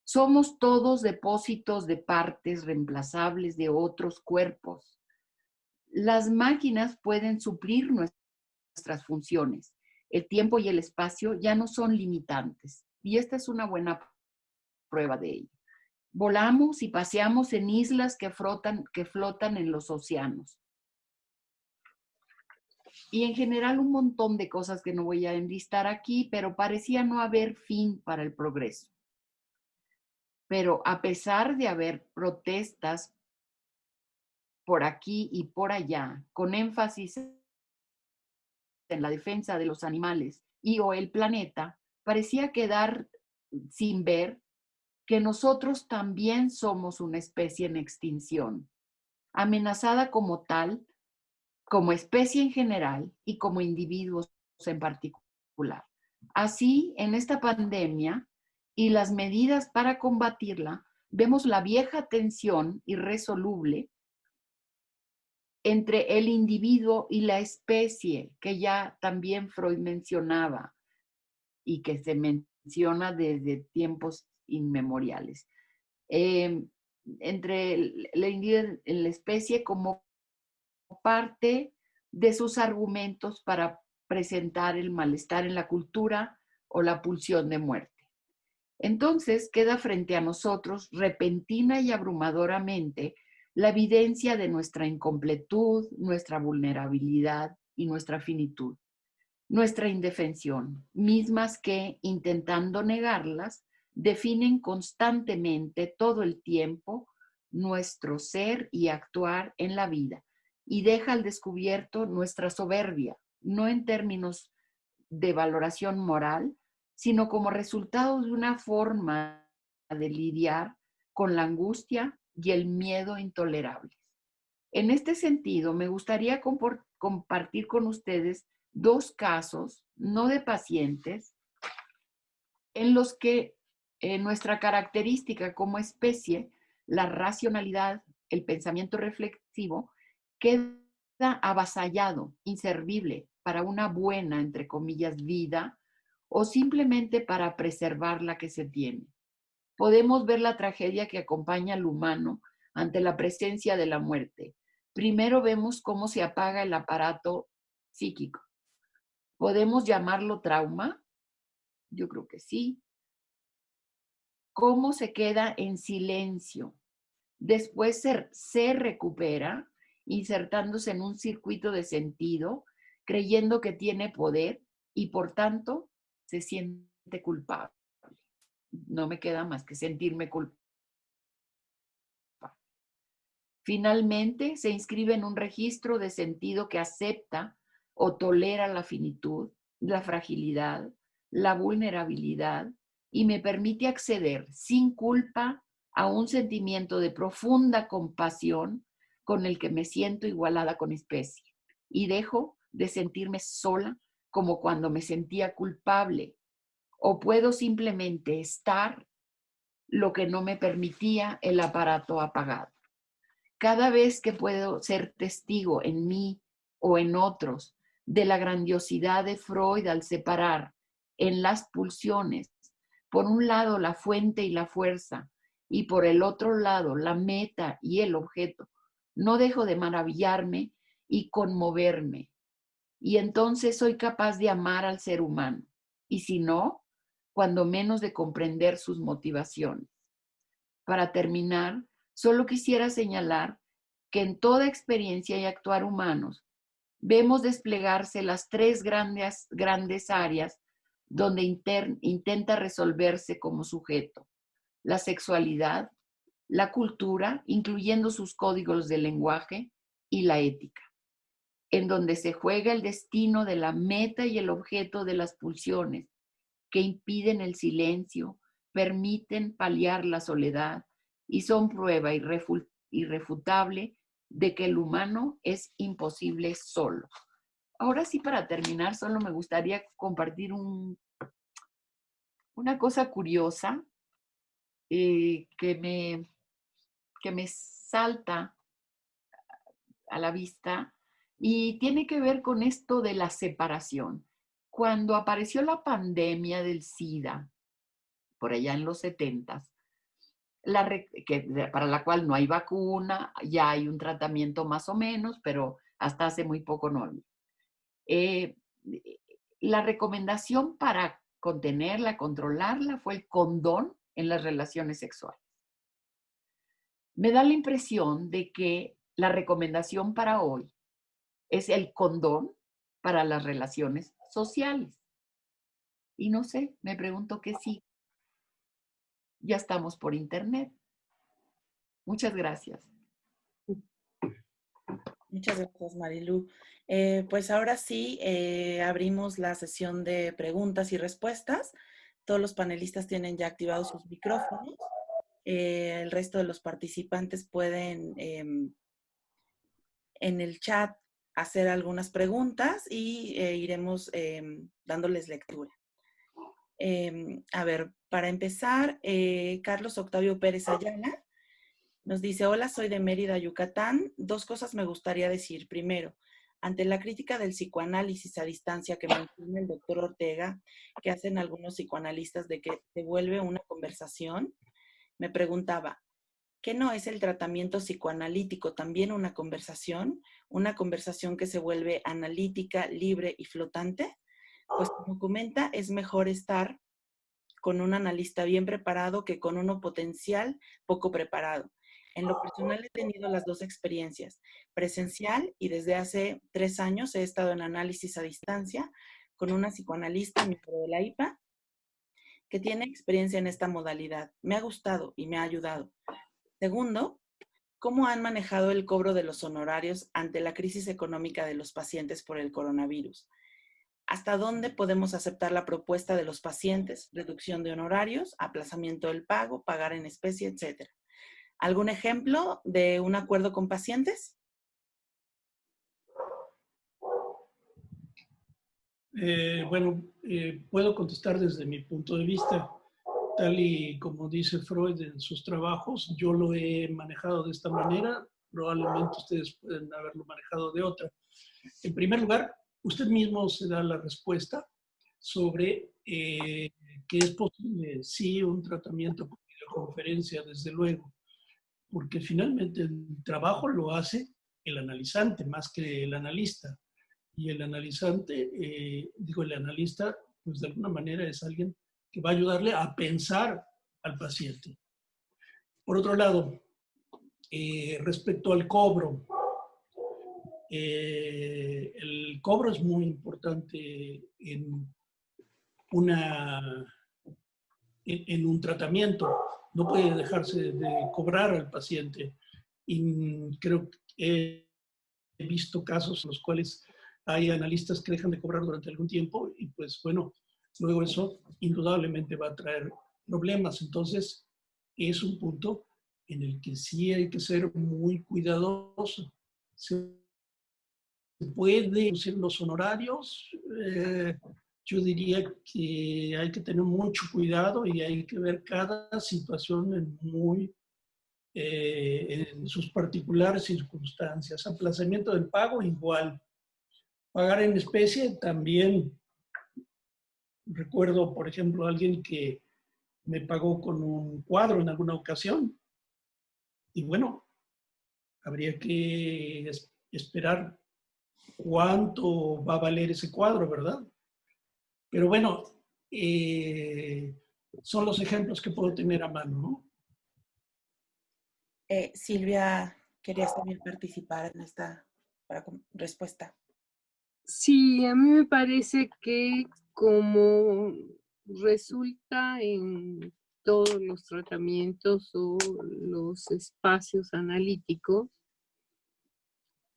Somos todos depósitos de partes reemplazables de otros cuerpos. Las máquinas pueden suplir nuestras funciones. El tiempo y el espacio ya no son limitantes. y esta es una buena prueba de ello. Volamos y paseamos en islas que flotan en los océanos. Y en general un montón de cosas que no voy a enlistar aquí, pero parecía no haber fin para el progreso. Pero a pesar de haber protestas por aquí y por allá, con énfasis en la defensa de los animales y o el planeta, parecía quedar sin ver que nosotros también somos una especie en extinción, amenazada como tal, como especie en general y como individuos en particular. Así, en esta pandemia y las medidas para combatirla, vemos la vieja tensión irresoluble entre el individuo y la especie, que ya también Freud mencionaba y que se menciona desde tiempos inmemoriales. Entre el individuo y la especie como parte de sus argumentos para presentar el malestar en la cultura o la pulsión de muerte. Entonces queda frente a nosotros repentina y abrumadoramente la evidencia de nuestra incompletud, nuestra vulnerabilidad y nuestra finitud, nuestra indefensión, mismas que, intentando negarlas, definen constantemente todo el tiempo nuestro ser y actuar en la vida y deja al descubierto nuestra soberbia, no en términos de valoración moral, sino como resultado de una forma de lidiar con la angustia y el miedo intolerables. En este sentido, me gustaría compartir con ustedes dos casos, no de pacientes, en los que nuestra característica como especie, la racionalidad, el pensamiento reflexivo, queda avasallado, inservible para una buena, entre comillas, vida o simplemente para preservar la que se tiene. Podemos ver la tragedia que acompaña al humano ante la presencia de la muerte. Primero vemos cómo se apaga el aparato psíquico. ¿Podemos llamarlo trauma? Yo creo que sí. Cómo se queda en silencio. Después se recupera, insertándose en un circuito de sentido, creyendo que tiene poder y por tanto se siente culpable. No me queda más que sentirme culpable. Finalmente, se inscribe en un registro de sentido que acepta o tolera la finitud, la fragilidad, la vulnerabilidad y me permite acceder sin culpa a un sentimiento de profunda compasión con el que me siento igualada con especie y dejo de sentirme sola como cuando me sentía culpable o puedo simplemente estar lo que no me permitía el aparato apagado. Cada vez que puedo ser testigo en mí o en otros de la grandiosidad de Freud al separar en las pulsiones, por un lado la fuente y la fuerza, y por el otro lado la meta y el objeto, no dejo de maravillarme y conmoverme. Y entonces soy capaz de amar al ser humano, y si no, cuando menos de comprender sus motivaciones. Para terminar, solo quisiera señalar que en toda experiencia y actuar humanos vemos desplegarse las tres grandes áreas donde intenta resolverse como sujeto: la sexualidad, la cultura, incluyendo sus códigos de lenguaje, y la ética, en donde se juega el destino de la meta y el objeto de las pulsiones que impiden el silencio, permiten paliar la soledad y son prueba irrefutable de que el humano es imposible solo. Ahora sí, para terminar, solo me gustaría compartir una cosa curiosa que me salta a la vista y tiene que ver con esto de la separación. Cuando apareció la pandemia del SIDA, por allá en los 70s, para la cual no hay vacuna, ya hay un tratamiento más o menos, pero hasta hace muy poco no había. La recomendación para contenerla, controlarla, fue el condón en las relaciones sexuales. Me da la impresión de que la recomendación para hoy es el condón para las relaciones sociales. Y no sé, me pregunto qué sí. Ya estamos por internet. Muchas gracias. Muchas gracias, Marilu. Pues ahora sí, abrimos la sesión de preguntas y respuestas. Todos los panelistas tienen ya activados sus micrófonos. El resto de los participantes pueden en el chat hacer algunas preguntas y iremos dándoles lectura. A ver, para empezar, Carlos Octavio Pérez Ayala nos dice: hola, soy de Mérida, Yucatán. Dos cosas me gustaría decir. Primero, ante la crítica del psicoanálisis a distancia que menciona el doctor Ortega, que hacen algunos psicoanalistas de que se vuelve una conversación, me preguntaba, ¿qué no es el tratamiento psicoanalítico también una conversación? ¿Una conversación que se vuelve analítica, libre y flotante? Pues como comenta, es mejor estar con un analista bien preparado que con uno potencial poco preparado. En lo personal he tenido las dos experiencias, presencial y desde hace 3 años he estado en análisis a distancia con una psicoanalista, miembro de la IPA, que tiene experiencia en esta modalidad. Me ha gustado y me ha ayudado. Segundo, ¿cómo han manejado el cobro de los honorarios ante la crisis económica de los pacientes por el coronavirus? ¿Hasta dónde podemos aceptar la propuesta de los pacientes? Reducción de honorarios, aplazamiento del pago, pagar en especie, etcétera. ¿Algún ejemplo de un acuerdo con pacientes? Puedo contestar desde mi punto de vista. Tal y como dice Freud en sus trabajos, yo lo he manejado de esta manera, probablemente ustedes pueden haberlo manejado de otra. En primer lugar, usted mismo se da la respuesta sobre que es posible, sí, un tratamiento por videoconferencia, desde luego, porque finalmente el trabajo lo hace el analizante más que el analista. Y el analizante, el analista, pues de alguna manera es alguien que va a ayudarle a pensar al paciente. Por otro lado, respecto al cobro, el cobro es muy importante en un tratamiento. No puede dejarse de cobrar al paciente. Y creo que he visto casos en los cuales hay analistas que dejan de cobrar durante algún tiempo y pues bueno, luego eso indudablemente va a traer problemas. Entonces, es un punto en el que sí hay que ser muy cuidadoso. Se puede reducir los honorarios. Yo diría que hay que tener mucho cuidado y hay que ver cada situación en sus particulares circunstancias. Aplazamiento del pago, igual. Pagar en especie, también. Recuerdo, por ejemplo, a alguien que me pagó con un cuadro en alguna ocasión. Y bueno, habría que esperar cuánto va a valer ese cuadro, ¿verdad? Pero bueno, son los ejemplos que puedo tener a mano, ¿no? Silvia, ¿querías también participar en esta respuesta? Sí, a mí me parece que como resulta en todos los tratamientos o los espacios analíticos,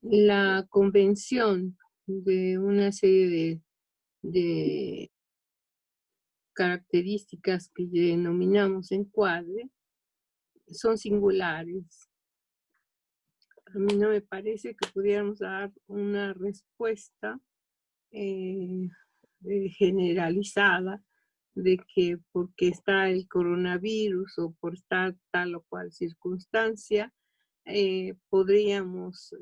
la convención de una serie de características que denominamos encuadre son singulares. A mí no me parece que pudiéramos dar una respuesta generalizada de que porque está el coronavirus o por estar tal o cual circunstancia, podríamos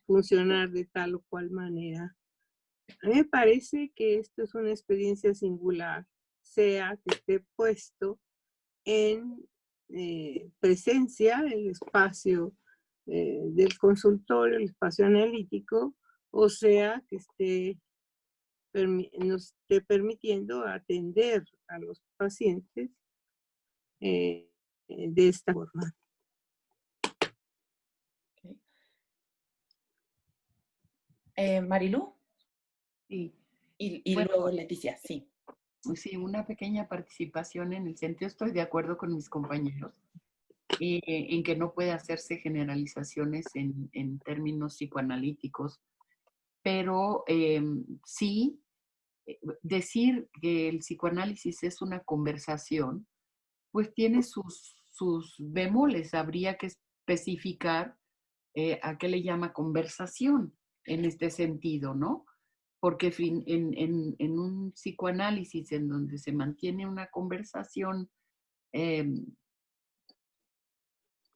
funcionar de tal o cual manera. A mí me parece que esto es una experiencia singular, sea que esté puesto en presencia, el espacio del consultorio, el espacio analítico, o sea que esté nos esté permitiendo atender a los pacientes de esta forma. Marilú. Sí. Y Bueno, luego Leticia, sí. Sí, una pequeña participación en el sentido, estoy de acuerdo con mis compañeros, en que no puede hacerse generalizaciones en términos psicoanalíticos, pero sí decir que el psicoanálisis es una conversación, pues tiene sus bemoles. Habría que especificar a qué le llama conversación en este sentido, ¿no? Porque en un psicoanálisis en donde se mantiene una conversación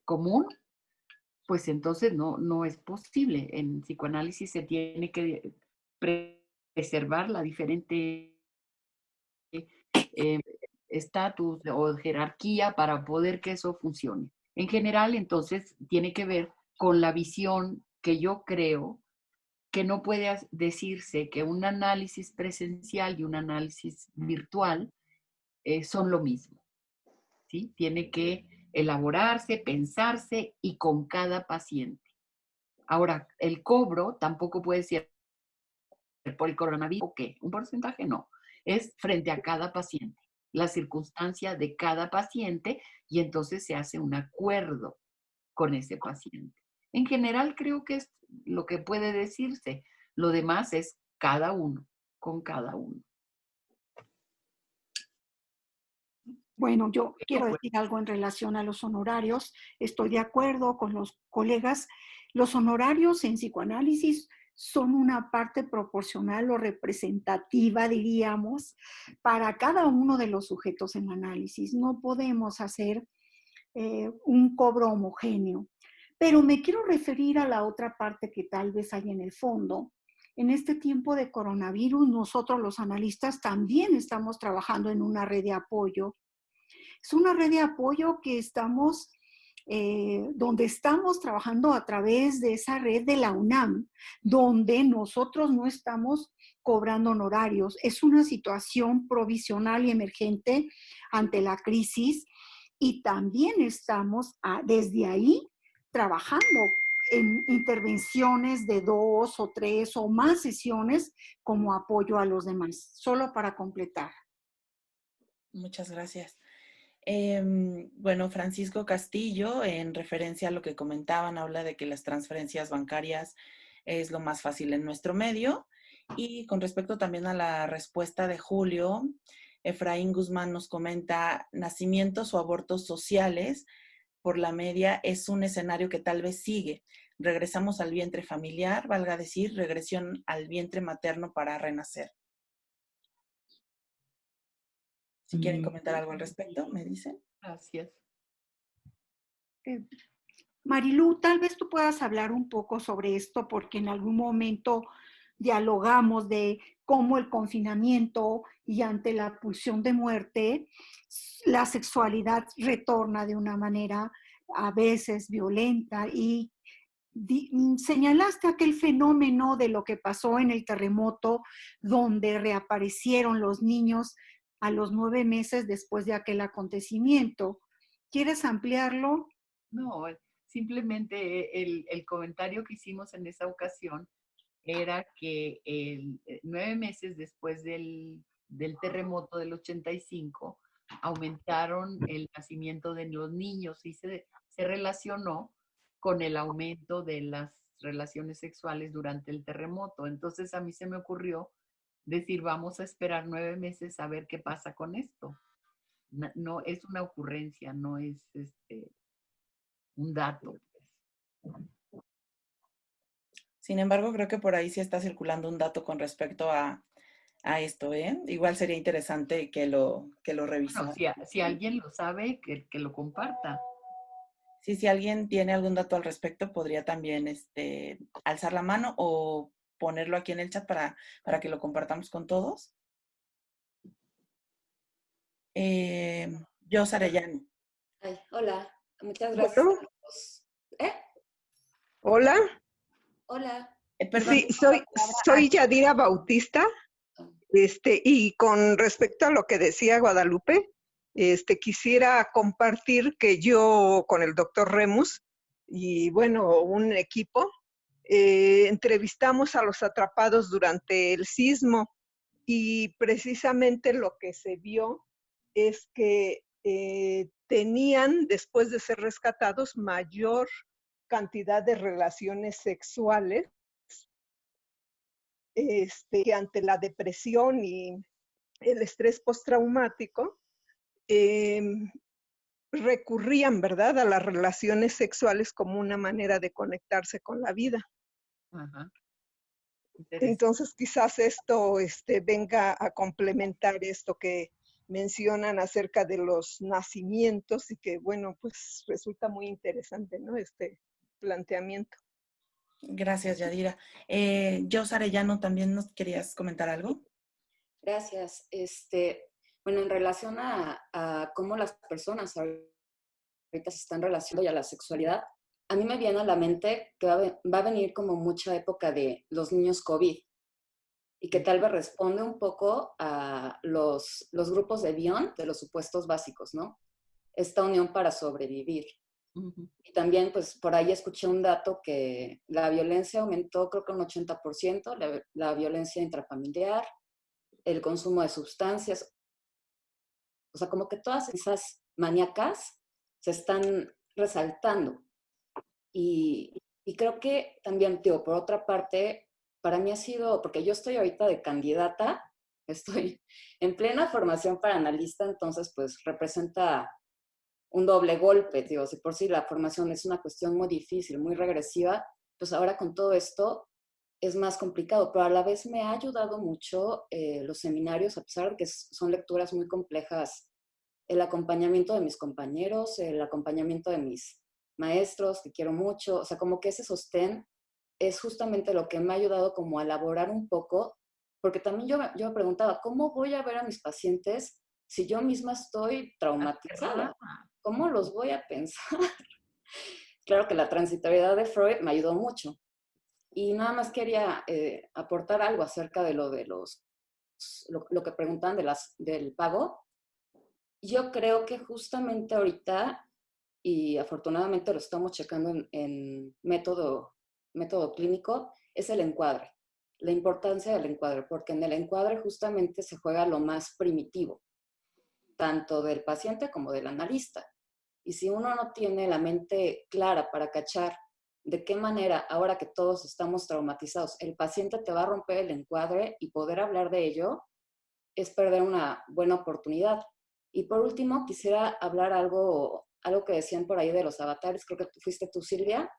común, pues entonces no es posible. En psicoanálisis se tiene que preservar la diferente estatus o jerarquía para poder que eso funcione. En general, entonces, tiene que ver con la visión que yo creo que no puede decirse que un análisis presencial y un análisis virtual son lo mismo, ¿sí? Tiene que elaborarse, pensarse y con cada paciente. Ahora, el cobro tampoco puede ser por el coronavirus, ¿o qué? Un porcentaje no, es frente a cada paciente, la circunstancia de cada paciente y entonces se hace un acuerdo con ese paciente. En general creo que es lo que puede decirse. Lo demás es cada uno, con cada uno. Bueno, yo quiero decir algo en relación a los honorarios. Estoy de acuerdo con los colegas. Los honorarios en psicoanálisis son una parte proporcional o representativa, diríamos, para cada uno de los sujetos en análisis. No podemos hacer un cobro homogéneo. Pero me quiero referir a la otra parte que tal vez hay en el fondo. En este tiempo de coronavirus, nosotros los analistas también estamos trabajando en una red de apoyo. Es una red de apoyo que estamos, donde estamos trabajando a través de esa red de la UNAM, donde nosotros no estamos cobrando honorarios. Es una situación provisional y emergente ante la crisis y también estamos desde ahí trabajando en intervenciones de 2 o 3 o más sesiones como apoyo a los demás, solo para completar. Muchas gracias. Bueno, Francisco Castillo, en referencia a lo que comentaban, habla de que las transferencias bancarias es lo más fácil en nuestro medio. Y con respecto también a la respuesta de Julio, Efraín Guzmán nos comenta, nacimientos o abortos sociales por la media es un escenario que tal vez sigue. Regresamos al vientre familiar, valga decir, regresión al vientre materno para renacer. Si quieren comentar algo al respecto, me dicen. Gracias. Marilú, tal vez tú puedas hablar un poco sobre esto porque en algún momento dialogamos de cómo el confinamiento y ante la pulsión de muerte, la sexualidad retorna de una manera a veces violenta y señalaste aquel fenómeno de lo que pasó en el terremoto donde reaparecieron los niños a los 9 meses después de aquel acontecimiento. ¿Quieres ampliarlo? No, simplemente el comentario que hicimos en esa ocasión era que 9 meses después del terremoto del 85 aumentaron el nacimiento de los niños y se relacionó con el aumento de las relaciones sexuales durante el terremoto. Entonces a mí se me ocurrió decir, vamos a esperar 9 meses a ver qué pasa con esto. No es una ocurrencia, no es un dato. Sin embargo, creo que por ahí sí está circulando un dato con respecto a esto, ¿eh? Igual sería interesante que lo revisara. Bueno, si alguien lo sabe, que lo comparta. Sí, si alguien tiene algún dato al respecto, podría también alzar la mano o ponerlo aquí en el chat para que lo compartamos con todos. Yo, Arellano. Ay, hola, muchas gracias Bueno. a todos. ¿Eh? Hola. Hola. Perdón, Sí, soy Yadira Bautista. Y con respecto a lo que decía Guadalupe, quisiera compartir que yo con el doctor Remus y bueno, un equipo, entrevistamos a los atrapados durante el sismo y precisamente lo que se vio es que tenían, después de ser rescatados, mayor cantidad de relaciones sexuales que ante la depresión y el estrés postraumático, recurrían, ¿verdad?, a las relaciones sexuales como una manera de conectarse con la vida. Ajá. Entonces, quizás esto venga a complementar esto que mencionan acerca de los nacimientos y que, bueno, pues resulta muy interesante, ¿no?, este planteamiento. Gracias, Yadira. Jos Arellano, ¿también nos querías comentar algo? Gracias. Bueno, en relación a cómo las personas ahorita se están relacionando y a la sexualidad, a mí me viene a la mente que va a venir como mucha época de los niños COVID y que tal vez responde un poco a los grupos de Bion, de los supuestos básicos, ¿no? Esta unión para sobrevivir. Y también, pues, por ahí escuché un dato que la violencia aumentó, creo que un 80%, la violencia intrafamiliar, el consumo de sustancias. O sea, como que todas esas maníacas se están resaltando. Y creo que también, tío, por otra parte, para mí ha sido, porque yo estoy ahorita de candidata, estoy en plena formación para analista, entonces, pues, representa un doble golpe, digo, si por sí la formación es una cuestión muy difícil, muy regresiva, pues ahora con todo esto es más complicado, pero a la vez me ha ayudado mucho los seminarios, a pesar de que son lecturas muy complejas, el acompañamiento de mis compañeros, el acompañamiento de mis maestros, que quiero mucho, o sea, como que ese sostén es justamente lo que me ha ayudado como a elaborar un poco, porque también yo me preguntaba, ¿cómo voy a ver a mis pacientes si yo misma estoy traumatizada? ¿Cómo los voy a pensar? Claro que la transitoriedad de Freud me ayudó mucho. Y nada más quería aportar algo acerca de lo que preguntan del pago. Yo creo que justamente ahorita, y afortunadamente lo estamos checando en método clínico, es el encuadre. La importancia del encuadre, porque en el encuadre justamente se juega lo más primitivo, tanto del paciente como del analista. Y si uno no tiene la mente clara para cachar de qué manera, ahora que todos estamos traumatizados, el paciente te va a romper el encuadre y poder hablar de ello, es perder una buena oportunidad. Y por último, quisiera hablar algo que decían por ahí de los avatares, creo que fuiste tú, Silvia,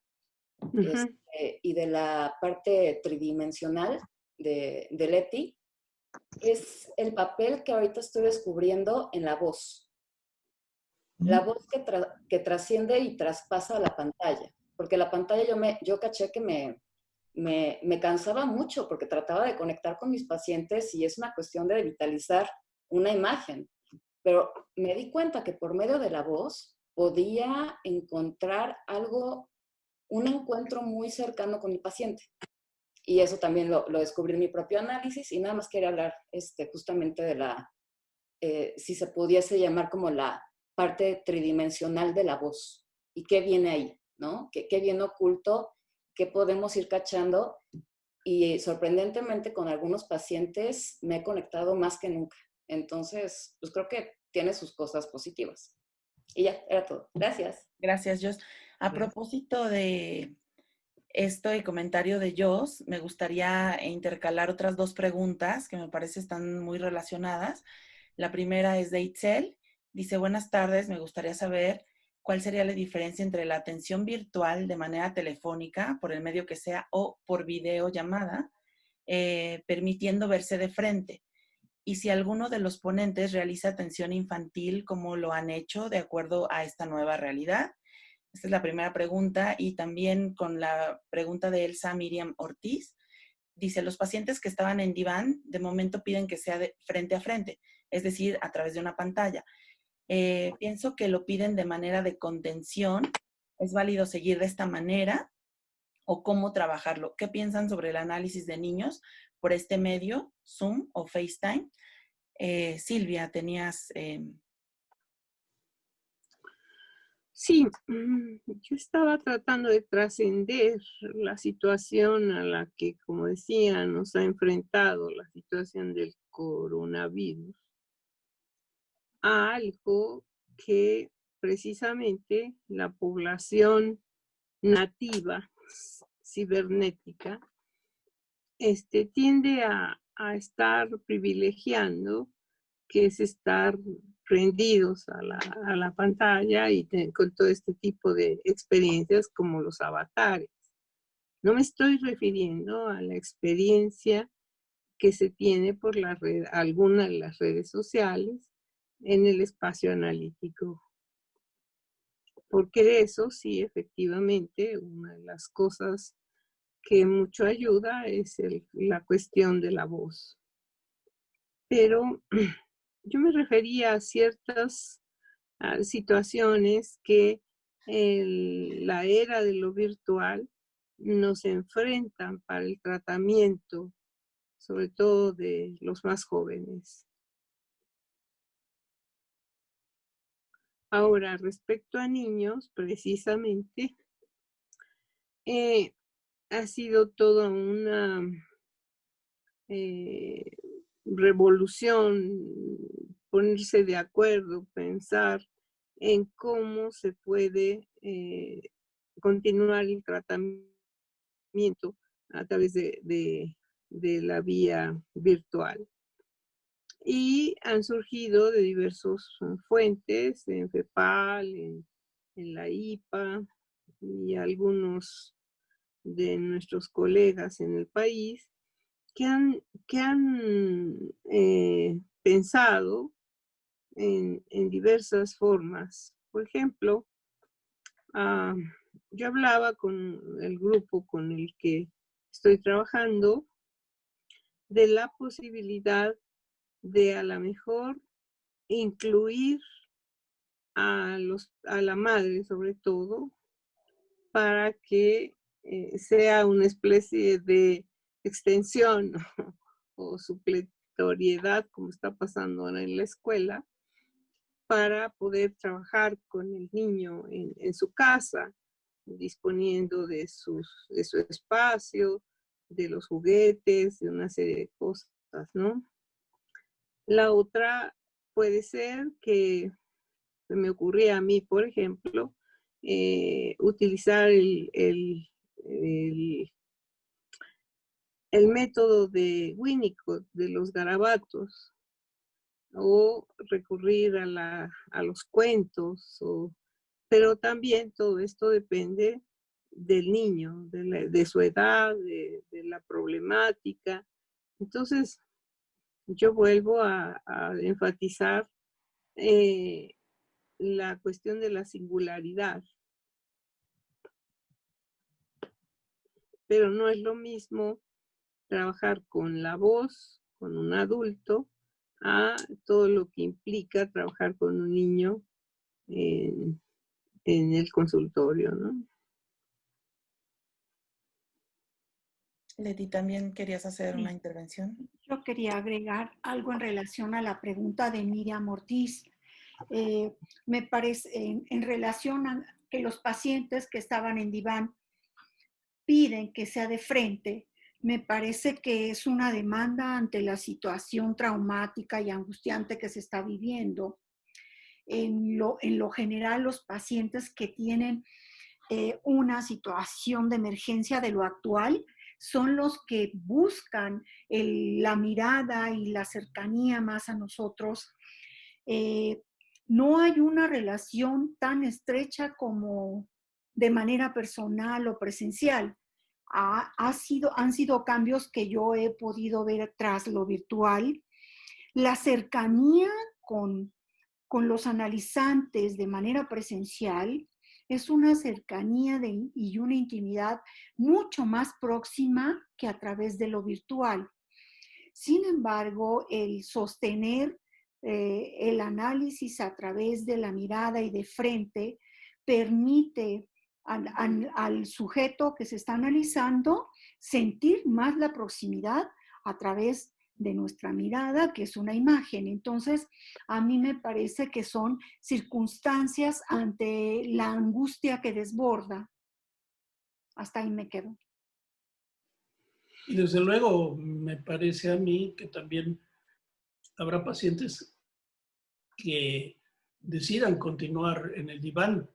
y de la parte tridimensional de Leti, es el papel que ahorita estoy descubriendo en la voz. La voz que trasciende y traspasa la pantalla. Porque la pantalla yo caché que me cansaba mucho porque trataba de conectar con mis pacientes y es una cuestión de vitalizar una imagen. Pero me di cuenta que por medio de la voz podía encontrar un encuentro muy cercano con mi paciente. Y eso también lo descubrí en mi propio análisis y nada más quería hablar justamente de si se pudiese llamar como la parte tridimensional de la voz y qué viene ahí, ¿no? ¿Qué viene oculto? ¿Qué podemos ir cachando? Y sorprendentemente con algunos pacientes me he conectado más que nunca. Entonces, pues creo que tiene sus cosas positivas. Y ya, era todo. Gracias. Gracias, Jos. A propósito de esto y comentario de Jos, me gustaría intercalar otras dos preguntas que me parece están muy relacionadas. La primera es de Itzel. Dice, buenas tardes, me gustaría saber cuál sería la diferencia entre la atención virtual de manera telefónica, por el medio que sea, o por videollamada, permitiendo verse de frente. Y si alguno de los ponentes realiza atención infantil, ¿cómo lo han hecho de acuerdo a esta nueva realidad? Esta es la primera pregunta. Y también con la pregunta de Elsa Miriam Ortiz. Dice, los pacientes que estaban en diván, de momento piden que sea de frente a frente, es decir, a través de una pantalla. Pienso que lo piden de manera de contención. ¿Es válido seguir de esta manera? ¿O cómo trabajarlo? ¿Qué piensan sobre el análisis de niños por este medio, Zoom o FaceTime. Silvia, tenías... Sí, yo estaba tratando de trascender la situación a la que, como decía, nos ha enfrentado la situación del coronavirus, a algo que precisamente la población nativa cibernética tiende a estar privilegiando, que es estar prendidos a la pantalla y con todo este tipo de experiencias como los avatares. No me estoy refiriendo a la experiencia que se tiene por algunas de las redes sociales en el espacio analítico. Porque eso sí, efectivamente, una de las cosas que mucho ayuda es la cuestión de la voz. Pero yo me refería a ciertas situaciones que la era de lo virtual nos enfrentan para el tratamiento, sobre todo de los más jóvenes. Ahora, respecto a niños, precisamente, ha sido toda una revolución, ponerse de acuerdo, pensar en cómo se puede continuar el tratamiento a través de la vía virtual. Y han surgido de diversas fuentes, en FEPAL, en la IPA y algunos de nuestros colegas en el país que han pensado en diversas formas. Por ejemplo, yo hablaba con el grupo con el que estoy trabajando de la posibilidad de a lo mejor incluir a la madre sobre todo para que sea una especie de extensión o supletoriedad, como está pasando ahora en la escuela, para poder trabajar con el niño en su casa, disponiendo de su espacio, de los juguetes, de una serie de cosas, ¿no? La otra puede ser que se me ocurría a mí, por ejemplo, utilizar el método de Winnicott, de los garabatos, o recurrir a los cuentos, pero también todo esto depende del niño, de su edad, de la problemática. Entonces, yo vuelvo a enfatizar la cuestión de la singularidad. Pero no es lo mismo trabajar con la voz, con un adulto, a todo lo que implica trabajar con un niño en el consultorio, ¿no? Leti, ¿también querías hacer una intervención? Yo quería agregar algo en relación a la pregunta de Miriam Ortiz. Me parece, en relación a que los pacientes que estaban en diván piden que sea de frente, me parece que es una demanda ante la situación traumática y angustiante que se está viviendo. En lo general, los pacientes que tienen una situación de emergencia de lo actual son los que buscan la mirada y la cercanía más a nosotros. No hay una relación tan estrecha como de manera personal o presencial. Han sido cambios que yo he podido ver tras lo virtual. La cercanía con los analizantes de manera presencial es una cercanía y una intimidad mucho más próxima que a través de lo virtual. Sin embargo, el sostener el análisis a través de la mirada y de frente permite al sujeto que se está analizando sentir más la proximidad a través de nuestra mirada, que es una imagen. Entonces, a mí me parece que son circunstancias ante la angustia que desborda. Hasta ahí me quedo. Y desde luego, me parece a mí que también habrá pacientes que decidan continuar en el diván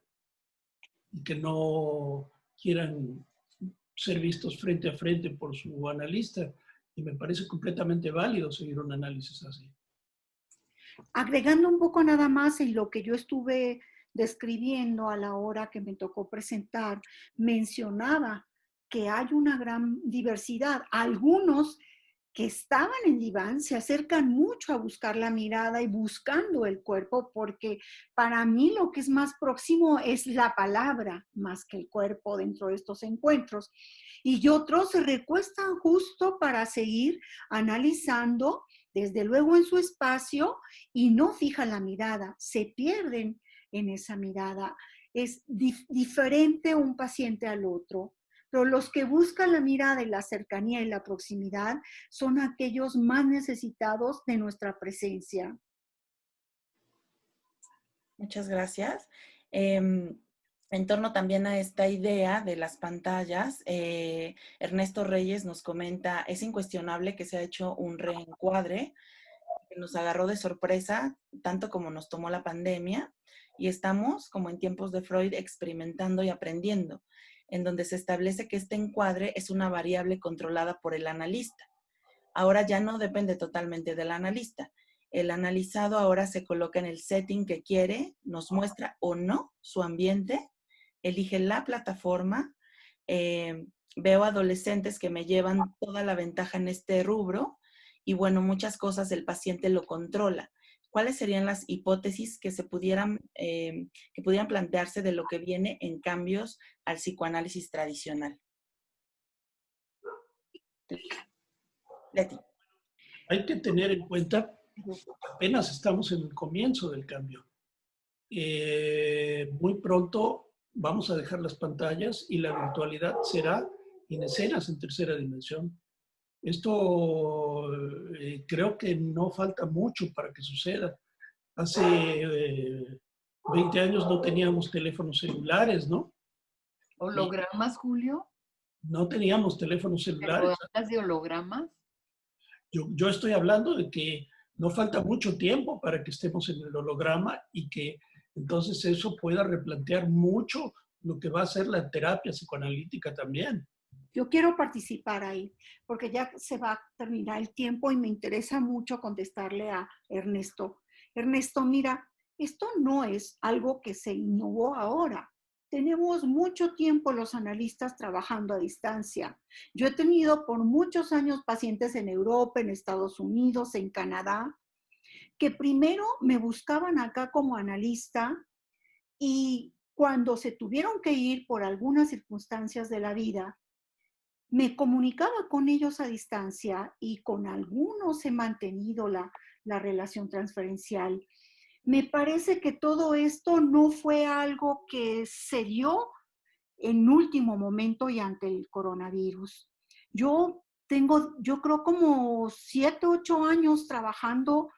y que no quieran ser vistos frente a frente por su analista. Y me parece completamente válido seguir un análisis así. Agregando un poco nada más en lo que yo estuve describiendo a la hora que me tocó presentar, mencionaba que hay una gran diversidad. Algunos que estaban en diván se acercan mucho a buscar la mirada y buscando el cuerpo, porque para mí lo que es más próximo es la palabra más que el cuerpo dentro de estos encuentros. Y otros se recuestan justo para seguir analizando, desde luego en su espacio, y no fijan la mirada, se pierden en esa mirada. Es diferente un paciente al otro. Pero los que buscan la mirada y la cercanía y la proximidad son aquellos más necesitados de nuestra presencia. Muchas gracias. En torno también a esta idea de las pantallas, Ernesto Reyes nos comenta, es incuestionable que se ha hecho un reencuadre que nos agarró de sorpresa, tanto como nos tomó la pandemia, y estamos, como en tiempos de Freud, experimentando y aprendiendo, en donde se establece que este encuadre es una variable controlada por el analista. Ahora ya no depende totalmente del analista. El analizado ahora se coloca en el setting que quiere, nos muestra o no su ambiente, elige la plataforma. Veo adolescentes que me llevan toda la ventaja en este rubro y bueno, muchas cosas el paciente lo controla. ¿Cuáles serían las hipótesis que pudieran plantearse de lo que viene en cambios al psicoanálisis tradicional? Leti. Hay que tener en cuenta que apenas estamos en el comienzo del cambio. Muy pronto vamos a dejar las pantallas y la virtualidad será en escenas en tercera dimensión. Esto creo que no falta mucho para que suceda. Hace 20 años no teníamos teléfonos celulares, ¿no? ¿Hologramas, Julio? No teníamos teléfonos celulares. ¿Hablas de hologramas? Yo estoy hablando de que no falta mucho tiempo para que estemos en el holograma y que entonces eso pueda replantear mucho lo que va a ser la terapia psicoanalítica también. Yo quiero participar ahí, porque ya se va a terminar el tiempo y me interesa mucho contestarle a Ernesto. Ernesto, mira, esto no es algo que se innovó ahora. Tenemos mucho tiempo los analistas trabajando a distancia. Yo he tenido por muchos años pacientes en Europa, en Estados Unidos, en Canadá, que primero me buscaban acá como analista y cuando se tuvieron que ir por algunas circunstancias de la vida, me comunicaba con ellos a distancia y con algunos he mantenido la relación transferencial. Me parece que todo esto no fue algo que se dio en último momento y ante el coronavirus. Yo creo como 7, 8 años trabajando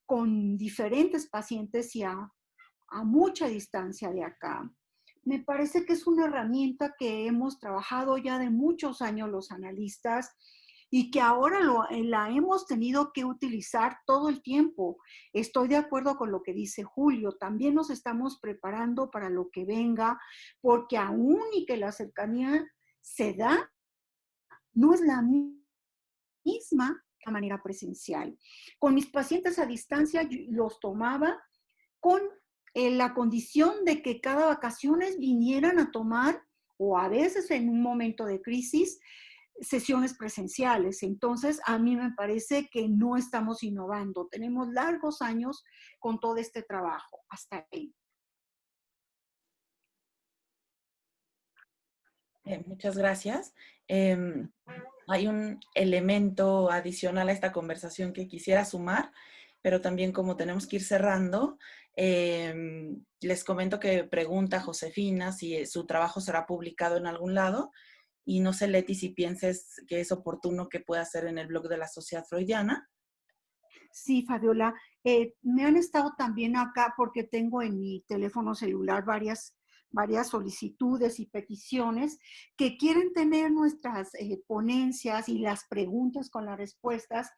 con diferentes pacientes y a mucha distancia de acá. Me parece que es una herramienta que hemos trabajado ya de muchos años los analistas y que ahora la hemos tenido que utilizar todo el tiempo. Estoy de acuerdo con lo que dice Julio. También nos estamos preparando para lo que venga, porque aún y que la cercanía se da, no es la misma de manera presencial. Con mis pacientes a distancia los tomaba con la condición de que cada vacaciones vinieran a tomar, o a veces en un momento de crisis, sesiones presenciales. Entonces, a mí me parece que no estamos innovando. Tenemos largos años con todo este trabajo. Hasta ahí. Muchas gracias. Hay un elemento adicional a esta conversación que quisiera sumar, pero también como tenemos que ir cerrando, les comento que pregunta Josefina si su trabajo será publicado en algún lado. Y no sé, Leti, si pienses que es oportuno que pueda hacer en el blog de la Sociedad Freudiana. Sí, Fabiola, me han estado también acá porque tengo en mi teléfono celular varias solicitudes y peticiones que quieren tener nuestras ponencias y las preguntas con las respuestas.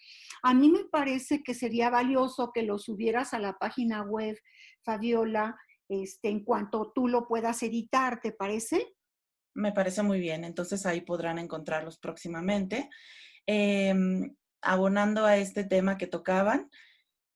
A mí me parece que sería valioso que lo subieras a la página web, Fabiola, en cuanto tú lo puedas editar, ¿te parece? Me parece muy bien, entonces ahí podrán encontrarlos próximamente. Abonando a este tema que tocaban,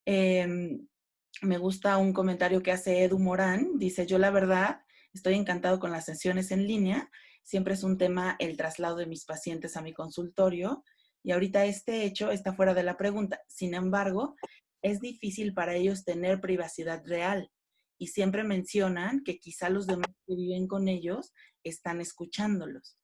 me gusta un comentario que hace Edu Morán. Dice, yo la verdad estoy encantado con las sesiones en línea. Siempre es un tema el traslado de mis pacientes a mi consultorio y ahorita este hecho está fuera de la pregunta. Sin embargo, es difícil para ellos tener privacidad real y siempre mencionan que quizá los demás que viven con ellos están escuchándolos.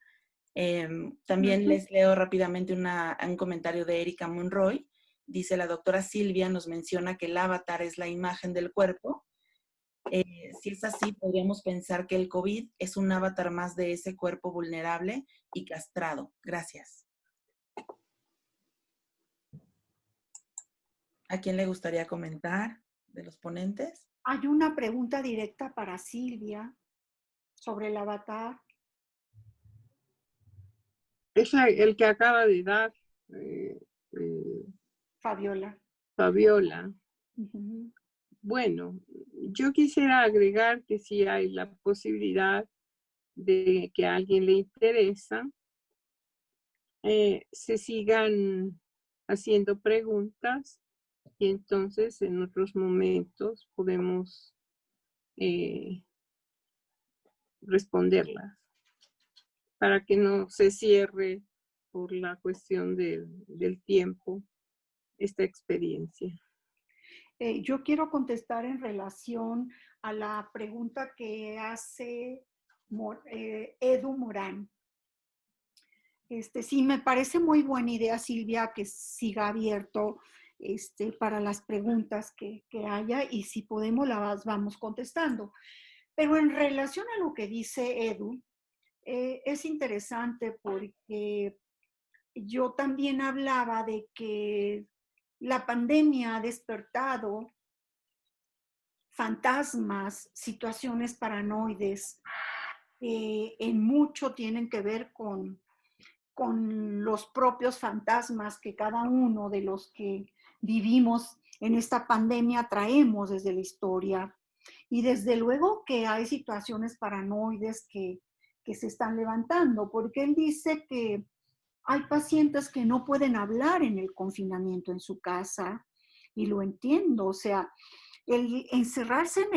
También les leo rápidamente un comentario de Erika Monroy. Dice, la doctora Silvia nos menciona que el avatar es la imagen del cuerpo. Si es así, podríamos pensar que el COVID es un avatar más de ese cuerpo vulnerable y castrado. Gracias. ¿A quién le gustaría comentar de los ponentes? Hay una pregunta directa para Silvia sobre el avatar. Es el que acaba de dar Fabiola. Fabiola. Uh-huh. Bueno, yo quisiera agregar que si hay la posibilidad de que a alguien le interesa, se sigan haciendo preguntas y entonces en otros momentos podemos responderlas para que no se cierre por la cuestión del tiempo esta experiencia. Yo quiero contestar en relación a la pregunta que hace Edu Morán. Sí, me parece muy buena idea, Silvia, que siga abierto para las preguntas que haya y si podemos las vamos contestando. Pero en relación a lo que dice Edu, es interesante porque yo también hablaba de que la pandemia ha despertado fantasmas, situaciones paranoides, en mucho tienen que ver con los propios fantasmas que cada uno de los que vivimos en esta pandemia traemos desde la historia. Y desde luego que hay situaciones paranoides que se están levantando, porque él dice que hay pacientes que no pueden hablar en el confinamiento en su casa, y lo entiendo, o sea, el encerrarse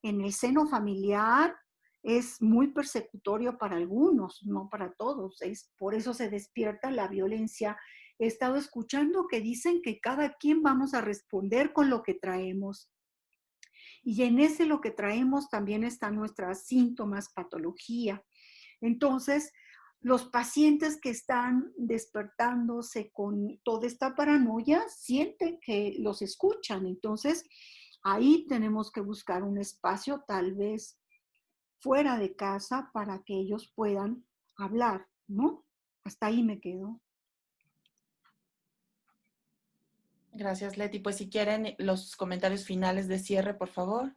en el seno familiar es muy persecutorio para algunos, no para todos. Por eso se despierta la violencia. He estado escuchando que dicen que cada quien vamos a responder con lo que traemos. Y en ese lo que traemos también están nuestras síntomas, patología. Entonces, los pacientes que están despertándose con toda esta paranoia sienten que los escuchan. Entonces, ahí tenemos que buscar un espacio tal vez fuera de casa para que ellos puedan hablar, ¿no? Hasta ahí me quedo. Gracias, Leti. Pues si quieren los comentarios finales de cierre, por favor.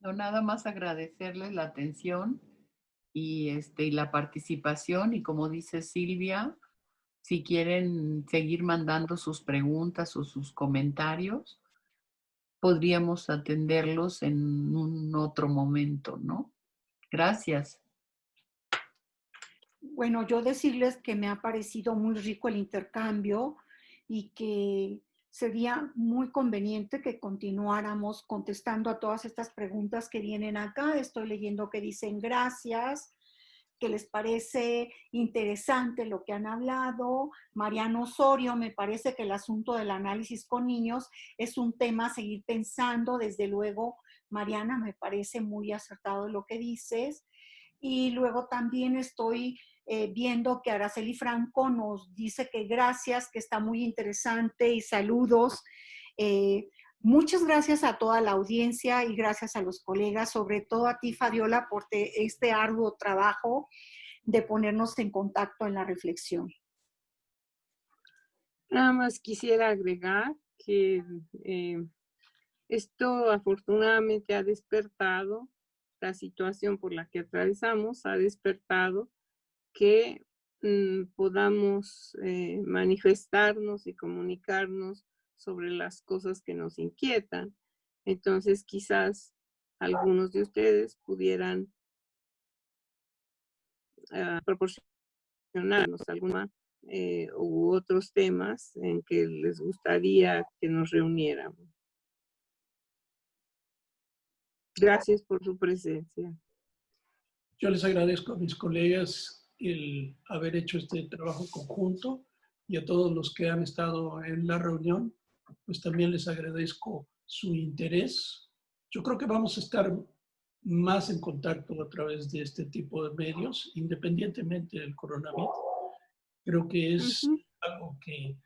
No, nada más agradecerles la atención y la participación, y como dice Silvia, si quieren seguir mandando sus preguntas o sus comentarios, podríamos atenderlos en un otro momento, ¿no? Gracias. Bueno, yo decirles que me ha parecido muy rico el intercambio y que sería muy conveniente que continuáramos contestando a todas estas preguntas que vienen acá. Estoy leyendo que dicen gracias, que les parece interesante lo que han hablado. Mariano Osorio, me parece que el asunto del análisis con niños es un tema a seguir pensando. Desde luego, Mariana, me parece muy acertado lo que dices. Y luego también estoy viendo que Araceli Franco nos dice que gracias, que está muy interesante y saludos Muchas gracias a toda la audiencia y gracias a los colegas, sobre todo a ti, Fabiola, por este arduo trabajo de ponernos en contacto en la reflexión. Nada más quisiera agregar que esto afortunadamente ha despertado, la situación por la que atravesamos ha despertado que podamos manifestarnos y comunicarnos sobre las cosas que nos inquietan. Entonces, quizás algunos de ustedes pudieran proporcionarnos alguna u otros temas en que les gustaría que nos reuniéramos. Gracias por su presencia. Yo les agradezco a mis colegas el haber hecho este trabajo conjunto y a todos los que han estado en la reunión, pues también les agradezco su interés. Yo creo que vamos a estar más en contacto a través de este tipo de medios, independientemente del coronavirus. Creo que es algo que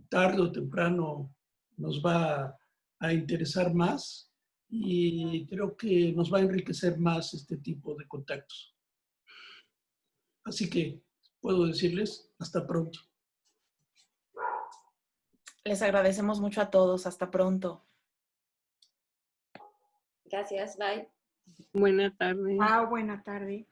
tarde o temprano nos va a interesar más y creo que nos va a enriquecer más este tipo de contactos. Así que puedo decirles hasta pronto. Les agradecemos mucho a todos. Hasta pronto. Gracias, bye. Buena tarde. Buena tarde.